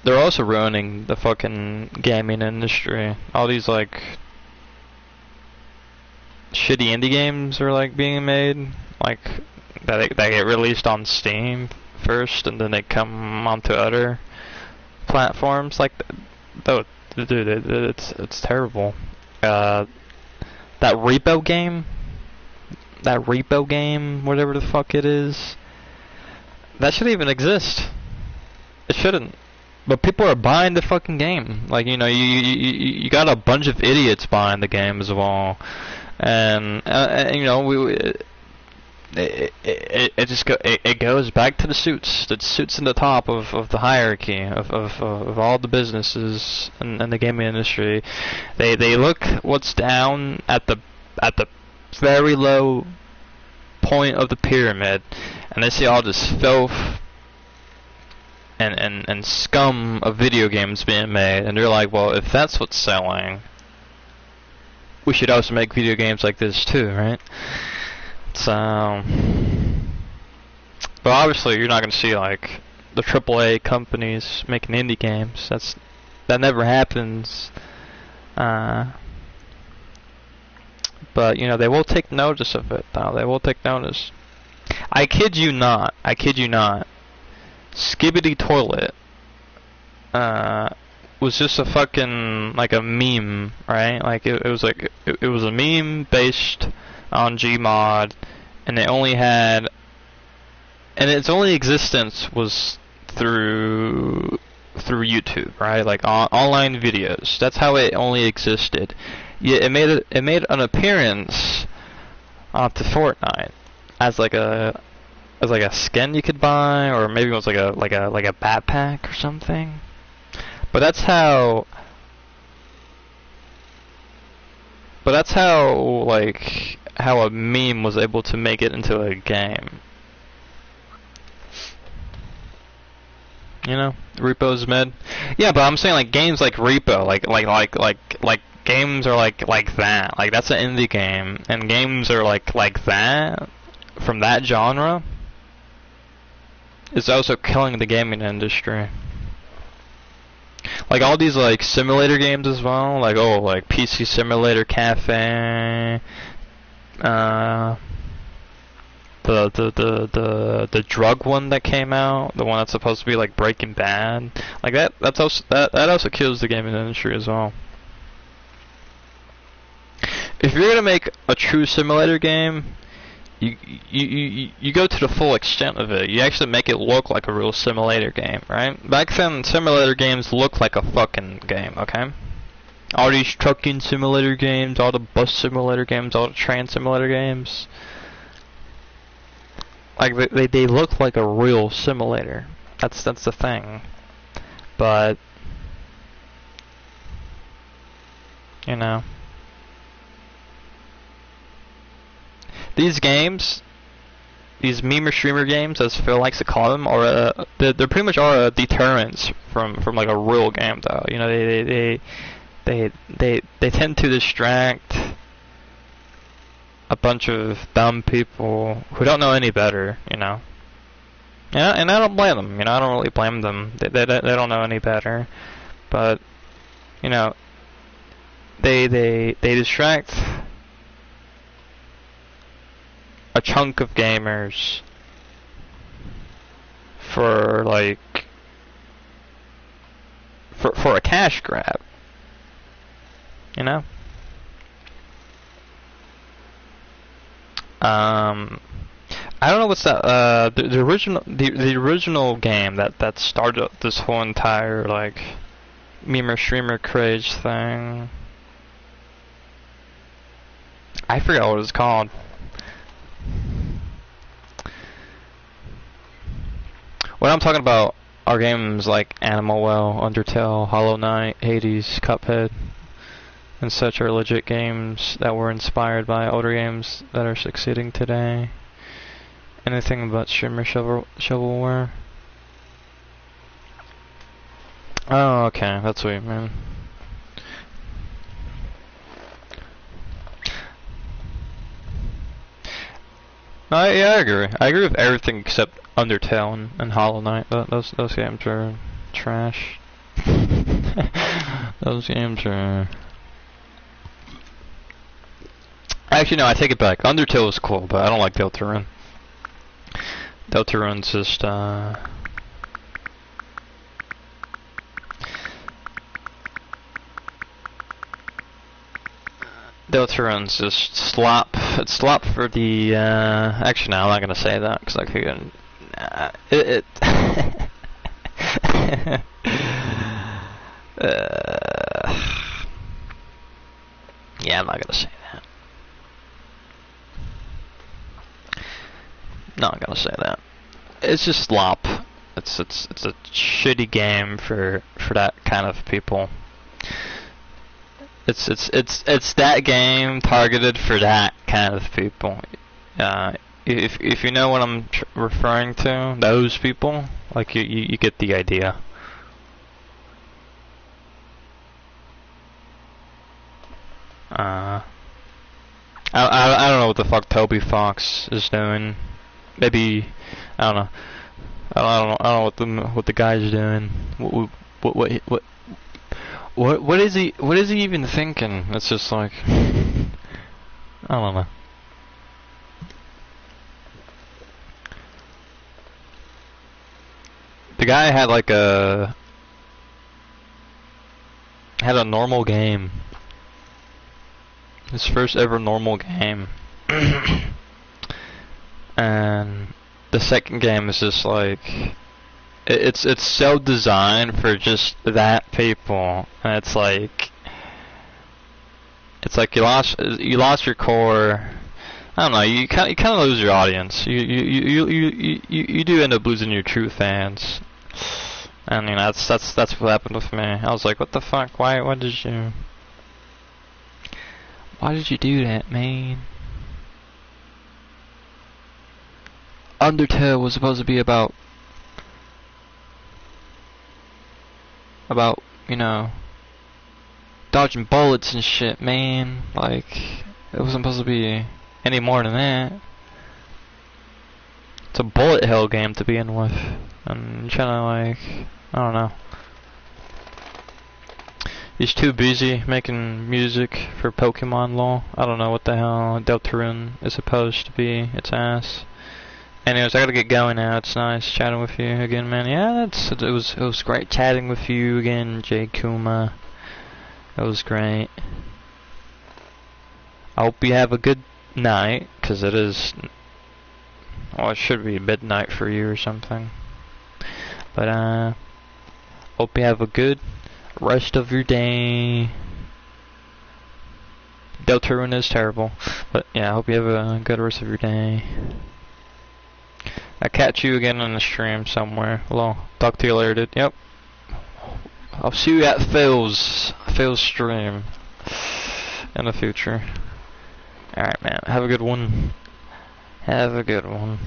also ruining the fucking gaming industry. All these like shitty indie games are like being made, like they get released on Steam first, and then they come onto other platforms. Like, dude, it's terrible. That repo game, whatever the fuck it is, that shouldn't even exist. It shouldn't. But people are buying the fucking game. Like, you know, you got a bunch of idiots buying the game as well, and you know, it goes back to the suits. The suits in the top of the hierarchy of all the businesses in the gaming industry. They look what's down at the very low point of the pyramid, and they see all this filth and scum of video games being made, and they're like, well, if that's what's selling, we should also make video games like this too, right? So, but obviously you're not going to see like the AAA companies making indie games. That never happens. But you know, they will take notice of it though. They will take notice. I kid you not. Skibbity Toilet was just a fucking like a meme, right? Like it was a meme based on Gmod, and its only existence was through YouTube, right? Like online videos. That's how it only existed. Yeah, it made an appearance onto Fortnite, as like a skin you could buy, or maybe it was like a backpack or something. But that's how. But that's how like how a meme was able to make it into a game. You know, Repo's mid. Yeah, but I'm saying like games like Repo, like games are like that. Like that's an indie game, and games are like that from that genre is also killing the gaming industry. Like all these like simulator games as well, like like PC Simulator Cafe, the drug one that came out, the one that's supposed to be like Breaking Bad, like that also kills the gaming industry as well. If you're gonna make a true simulator game, you go to the full extent of it. You actually make it look like a real simulator game, right? Back then, simulator games looked like a fucking game, okay? All these trucking simulator games, all the bus simulator games, all the train simulator games, like they look like a real simulator. That's the thing. But you know, these games, these meme or streamer games, as Phil likes to call them, are they pretty much are a deterrence from like a real game, though. You know, they tend to distract a bunch of dumb people who don't know any better. You know, and I don't blame them. You know, I don't really blame them. They don't know any better, but you know, they distract a chunk of gamers for like for a cash grab, you know. I don't know what's that. The original game that started this whole entire like meme or streamer craze thing. I forgot what it's called. When I'm talking about are games like Animal Well, Undertale, Hollow Knight, Hades, Cuphead, and such are legit games that were inspired by older games that are succeeding today. Anything but streamer shovelware? Oh, okay, that's sweet, man. Yeah, I agree. I agree with everything except Undertale and Hollow Knight. Those games are trash. Those games are. Actually, no, I take it back. Undertale is cool, but I don't like Deltarune. Deltarune's just Deltarune's just slop. It's slop for the, actually no, I'm not gonna say that, because I could, yeah, I'm not gonna say that. Not gonna say that. It's just slop. It's a shitty game for that kind of people. It's that game targeted for that kind of people. If you know what I'm referring to, those people, like you get the idea. I don't know what the fuck Toby Fox is doing. Maybe I don't know. I don't know what the guy's doing. What is he even thinking? It's just like I don't know. The guy had like had a normal game. His first ever normal game. And the second game is just like it's so designed for just that people, and it's like you lost your core. I don't know. You kind of lose your audience. You do end up losing your true fans. And you know that's what happened with me. I was like, what the fuck? Why did you do that, man? Undertale was supposed to be about you know, dodging bullets and shit, man. Like, it wasn't supposed to be any more than that. It's a bullet hell game to begin with, and you're trying to, like, I don't know. He's too busy making music for Pokemon lol. I don't know what the hell Deltarune is supposed to be. Its ass. Anyways, I gotta get going now. It's nice chatting with you again, man. Yeah, it was great chatting with you again, J Kuma. It was great. I hope you have a good night, 'cause it is. Well, it should be midnight for you or something. But hope you have a good rest of your day. Deltarune is terrible, but yeah, I hope you have a good rest of your day. I'll catch you again on the stream somewhere. Well, talk to you later, dude. Yep. I'll see you at Phil's stream in the future. Alright, man. Have a good one. Have a good one.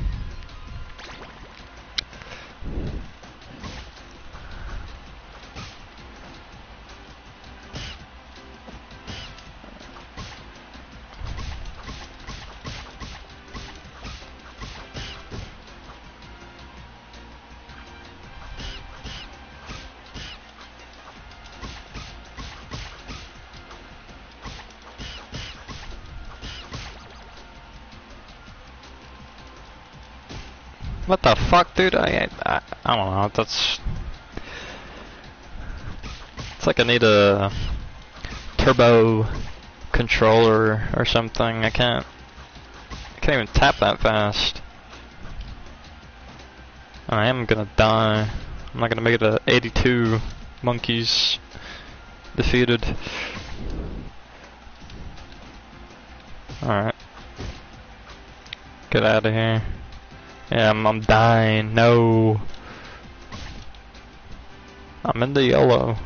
What the fuck, dude? I don't know. It's like I need a turbo controller or something. I can't even tap that fast. I am gonna die. I'm not gonna make it to 82 monkeys defeated. Alright. Get out of here. Yeah, I'm dying. No. I'm in the yellow.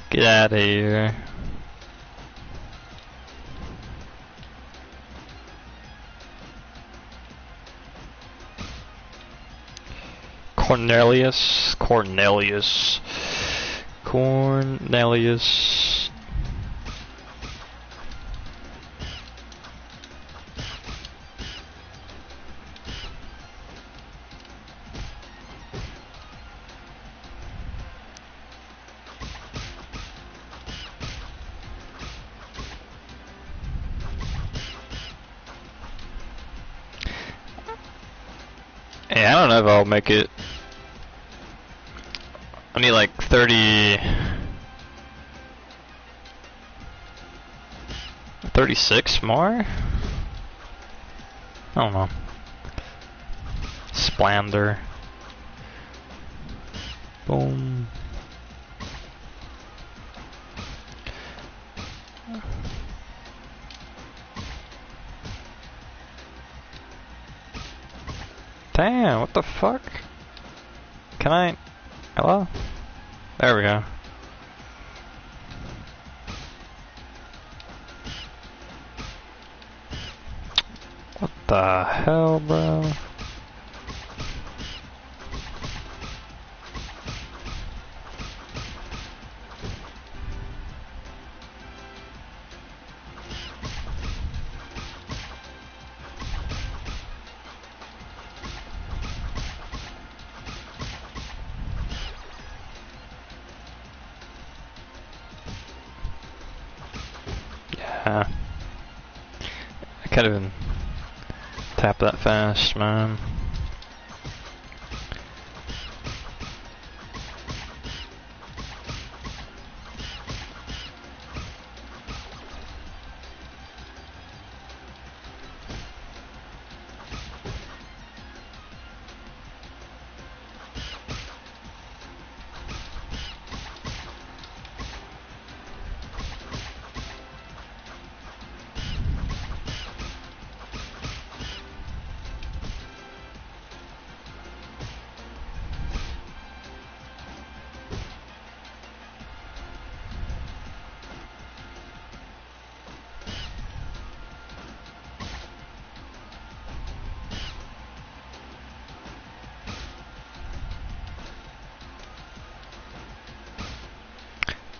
Get out of here. Cornelius. Yeah, I don't know if I'll make it. I need like 36 more? I don't know. Splander. Boom. Damn, what the fuck? Can I? Hello? There we go. What the hell, bro? Yeah. I can't even tap that fast, man.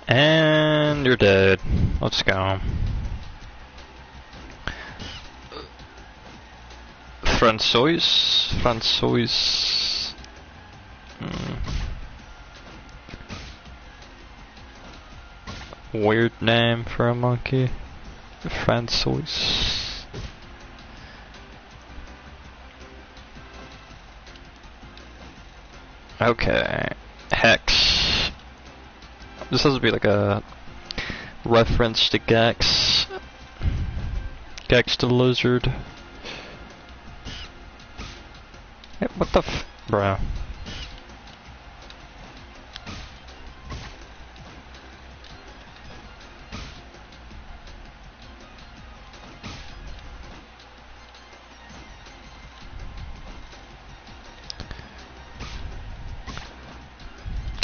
And you're dead. Let's go. Francois. Weird name for a monkey. Francois. Okay. Hex. This has to be like a reference to Gex. Gex the lizard. Hey, what the bruh?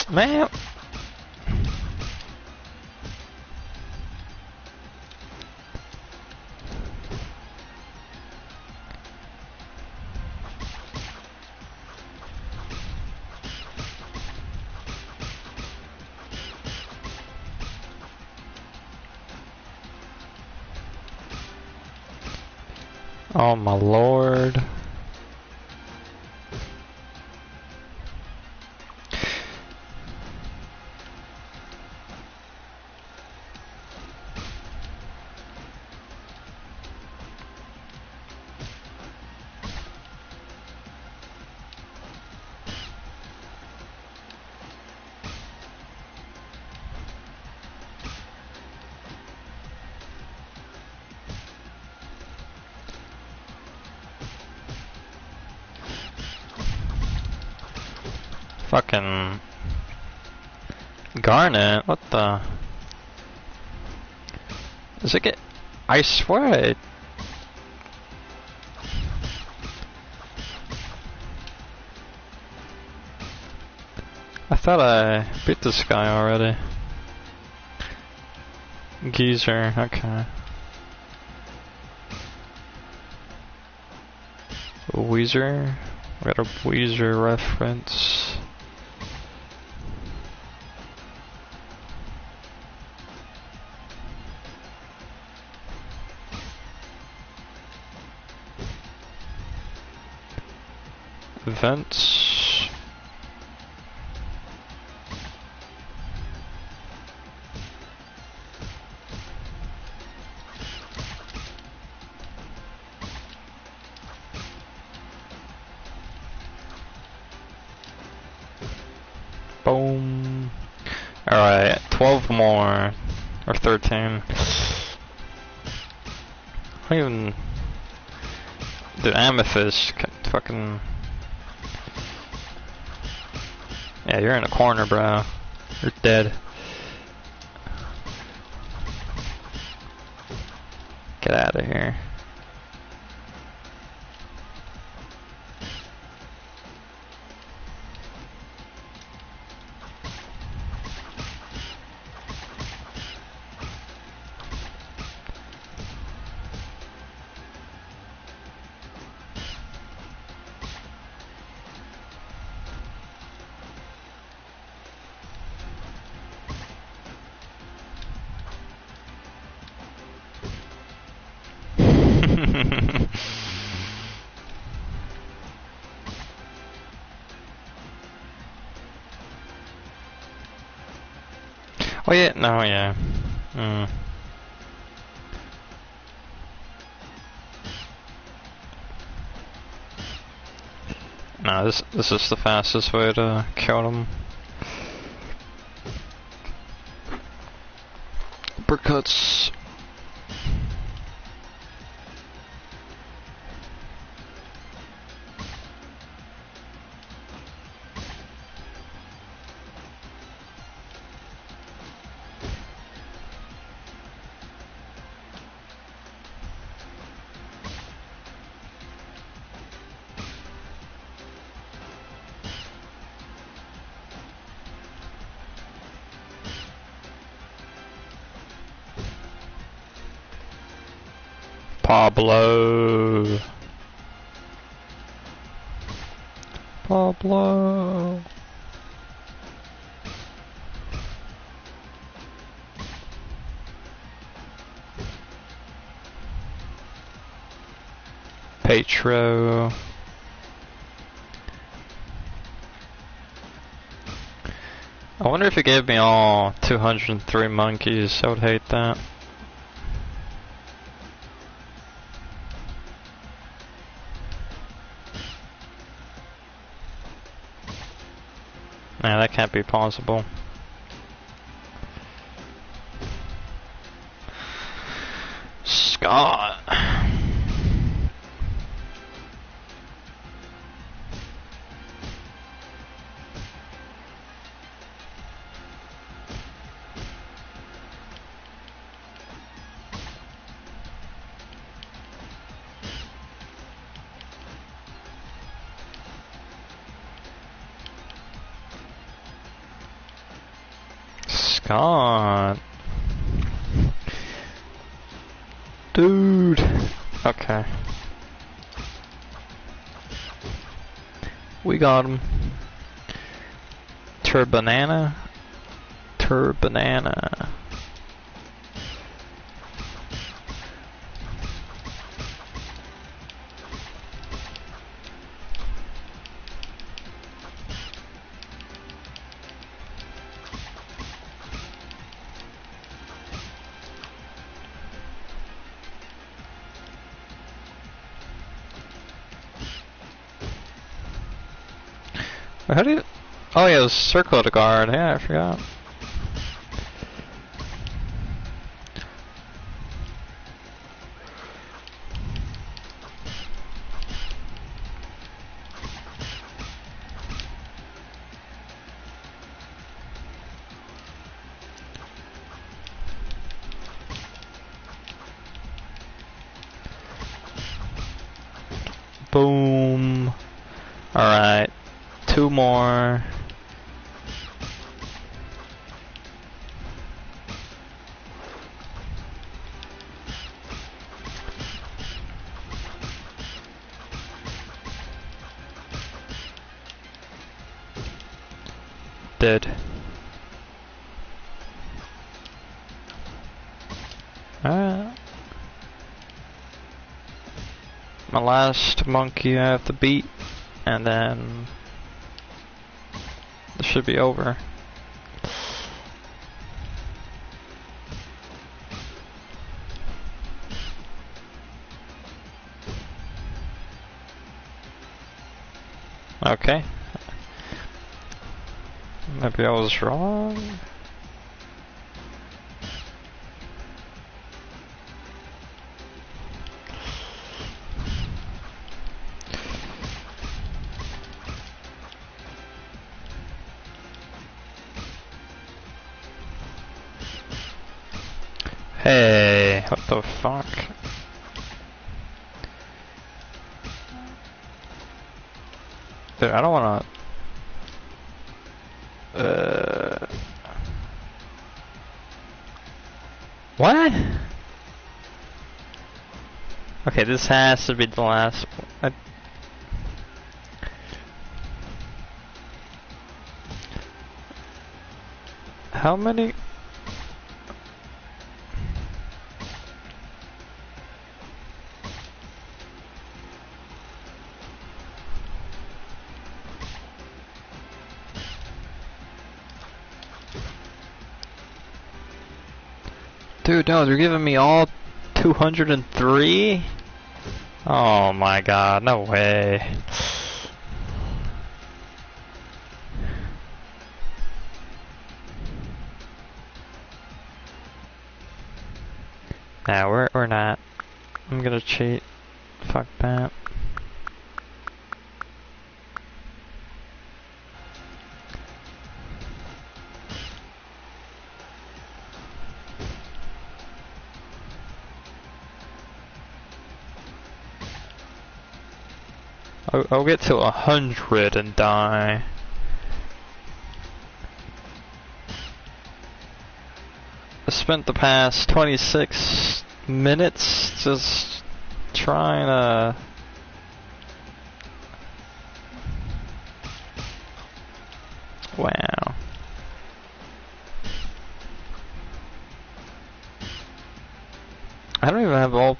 Man. Oh my lord. Fucking Garnet, what the? Does it get? I swear it. I thought I beat this guy already. Geezer, okay. Weezer? We got a Weezer reference. Events. Boom. Alright, 12 more. Or 13. I don't even... The amethyst fucking... Yeah, you're in a corner, bro. You're dead. Get out of here. Oh yeah, no, yeah. No, this is the fastest way to kill them. Uppercuts. Pablo. Pablo. Patro. I wonder if it gave me all 203 monkeys. I would hate that. Nah, that can't be possible. Scott. Scott. Dude. Okay. We got him. Turbanana. Turbanana. How do you... Oh yeah, it was circle to guard. Yeah, I forgot. Boom. Alright. 2 more. Dead. Alright. My last monkey I have to beat, and then this should be over. Okay. Maybe I was wrong. Hey, what the fuck? Dude, I don't wanna... What? Okay, this has to be the last one. How many? Dude, no, they're giving me all 203? Oh my god, no way. Nah, we're not. I'm gonna cheat. Fuck that. I'll get to 100 and die. I spent the past 26 minutes just trying to... Wow. I don't even have all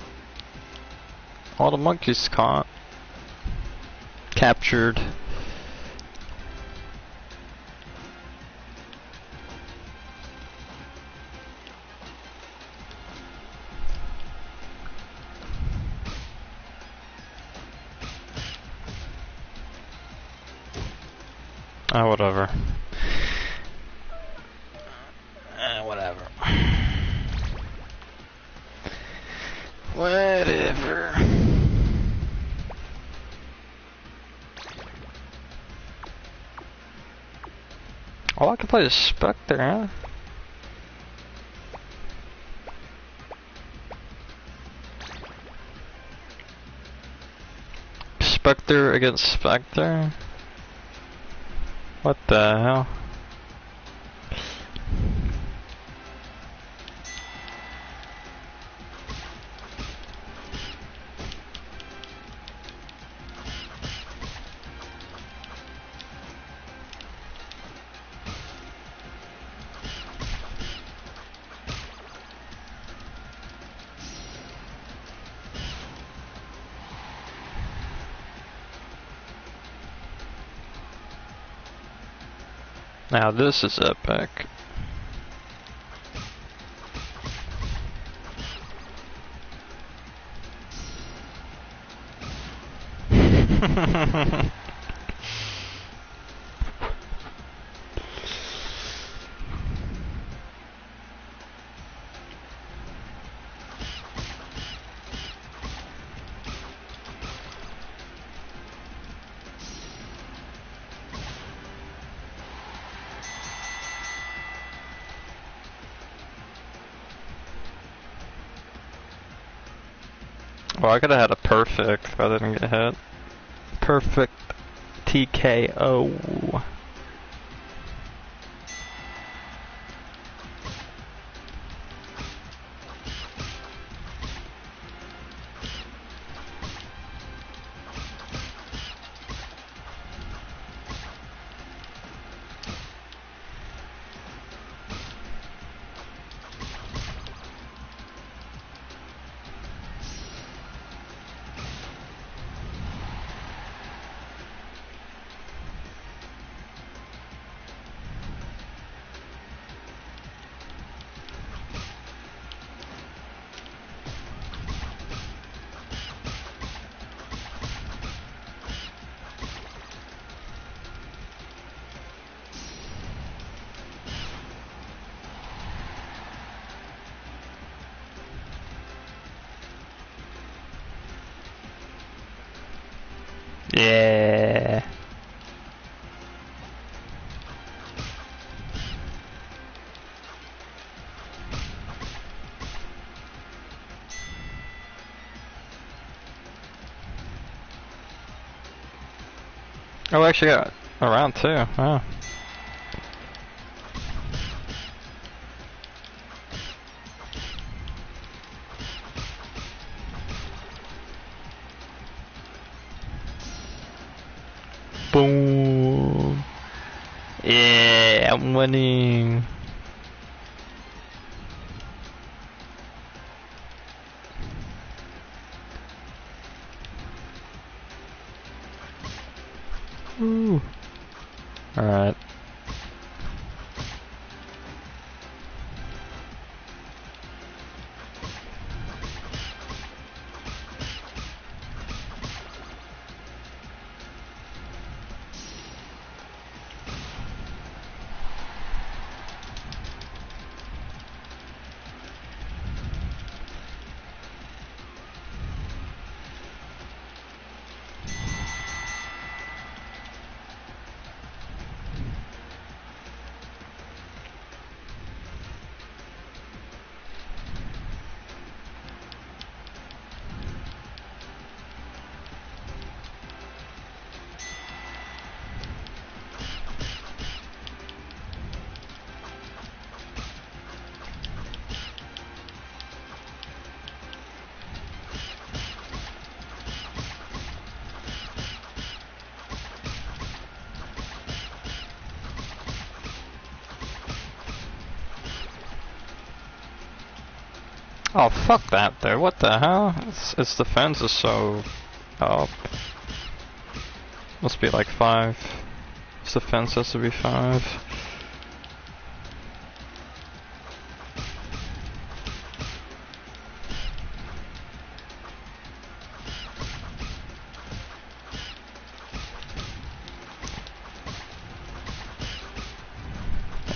the monkeys caught. captured. Ah, whatever. Whatever. Whatever. Oh, I can play the Spectre, huh? Spectre against Spectre? What the hell? Now this is epic. Well, I could have had a perfect if I didn't get hit. Perfect TKO. Yeah. Oh, I actually got around too. Oh. Boom. Yeah, I'm winning. Ooh. All right. Oh, fuck that there. What the hell? Its defense is so up. Must be like 5. This defense has to be 5.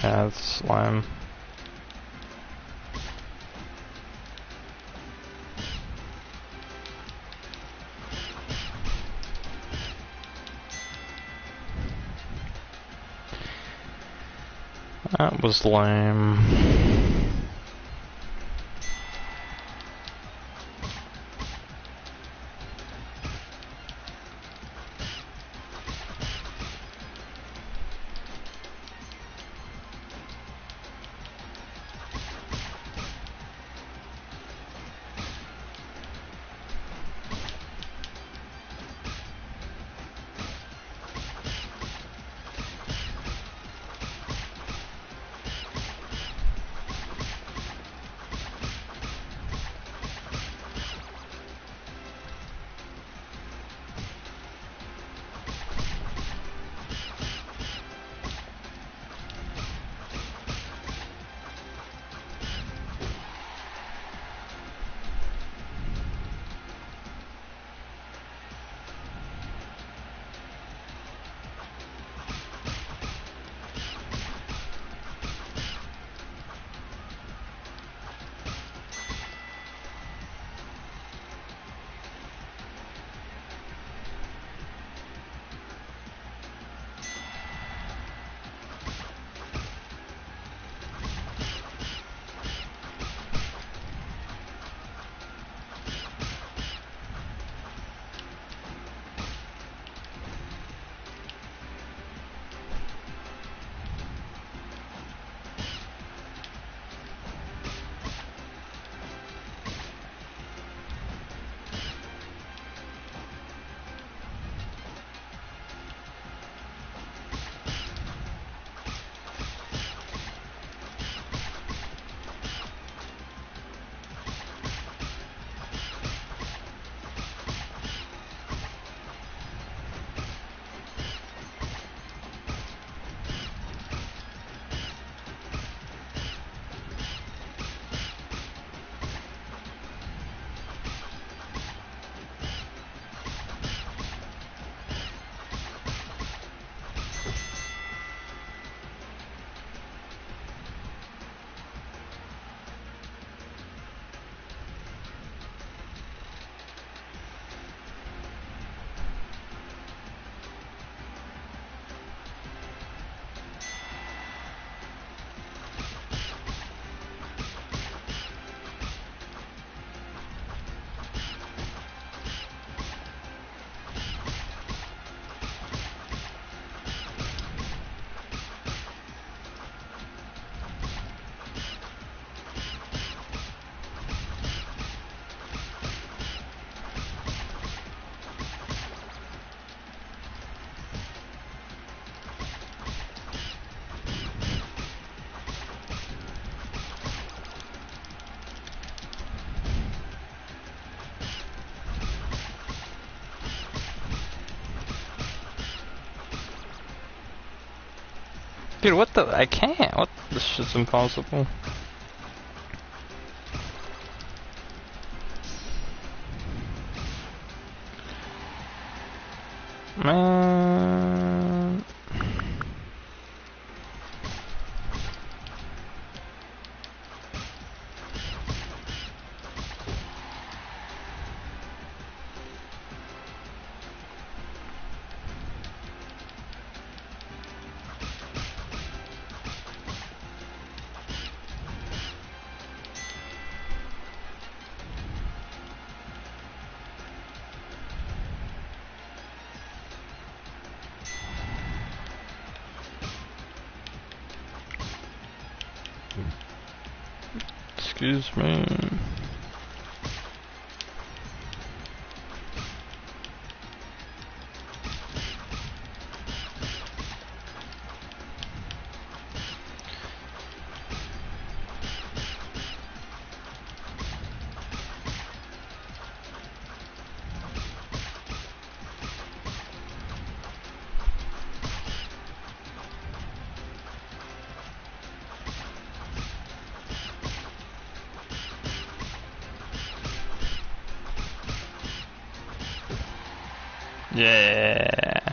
Yeah, it's slime. That was lame. Dude, what the? I can't. What? This shit's impossible. Man. Excuse me. Yeah.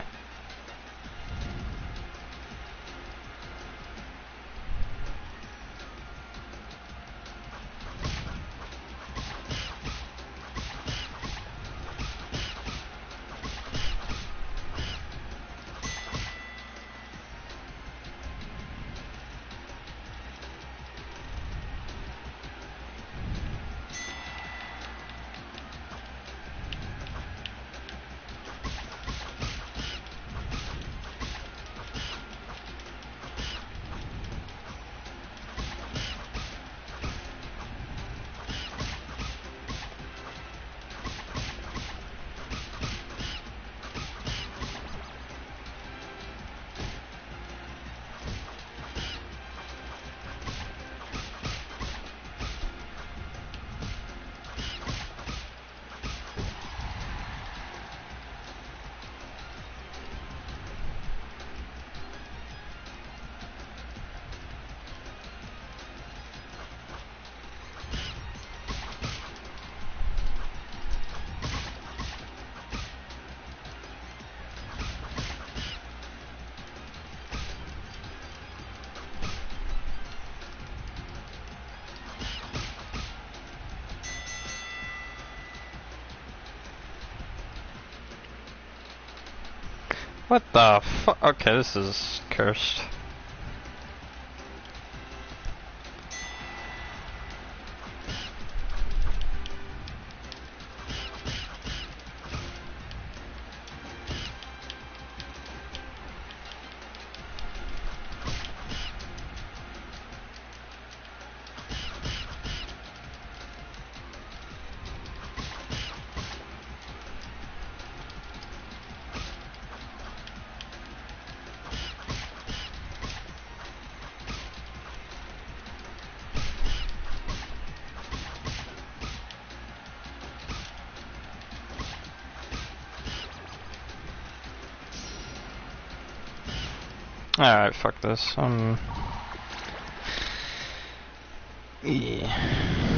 What the fuck? Okay, this is cursed. Alright, fuck this. Yeah.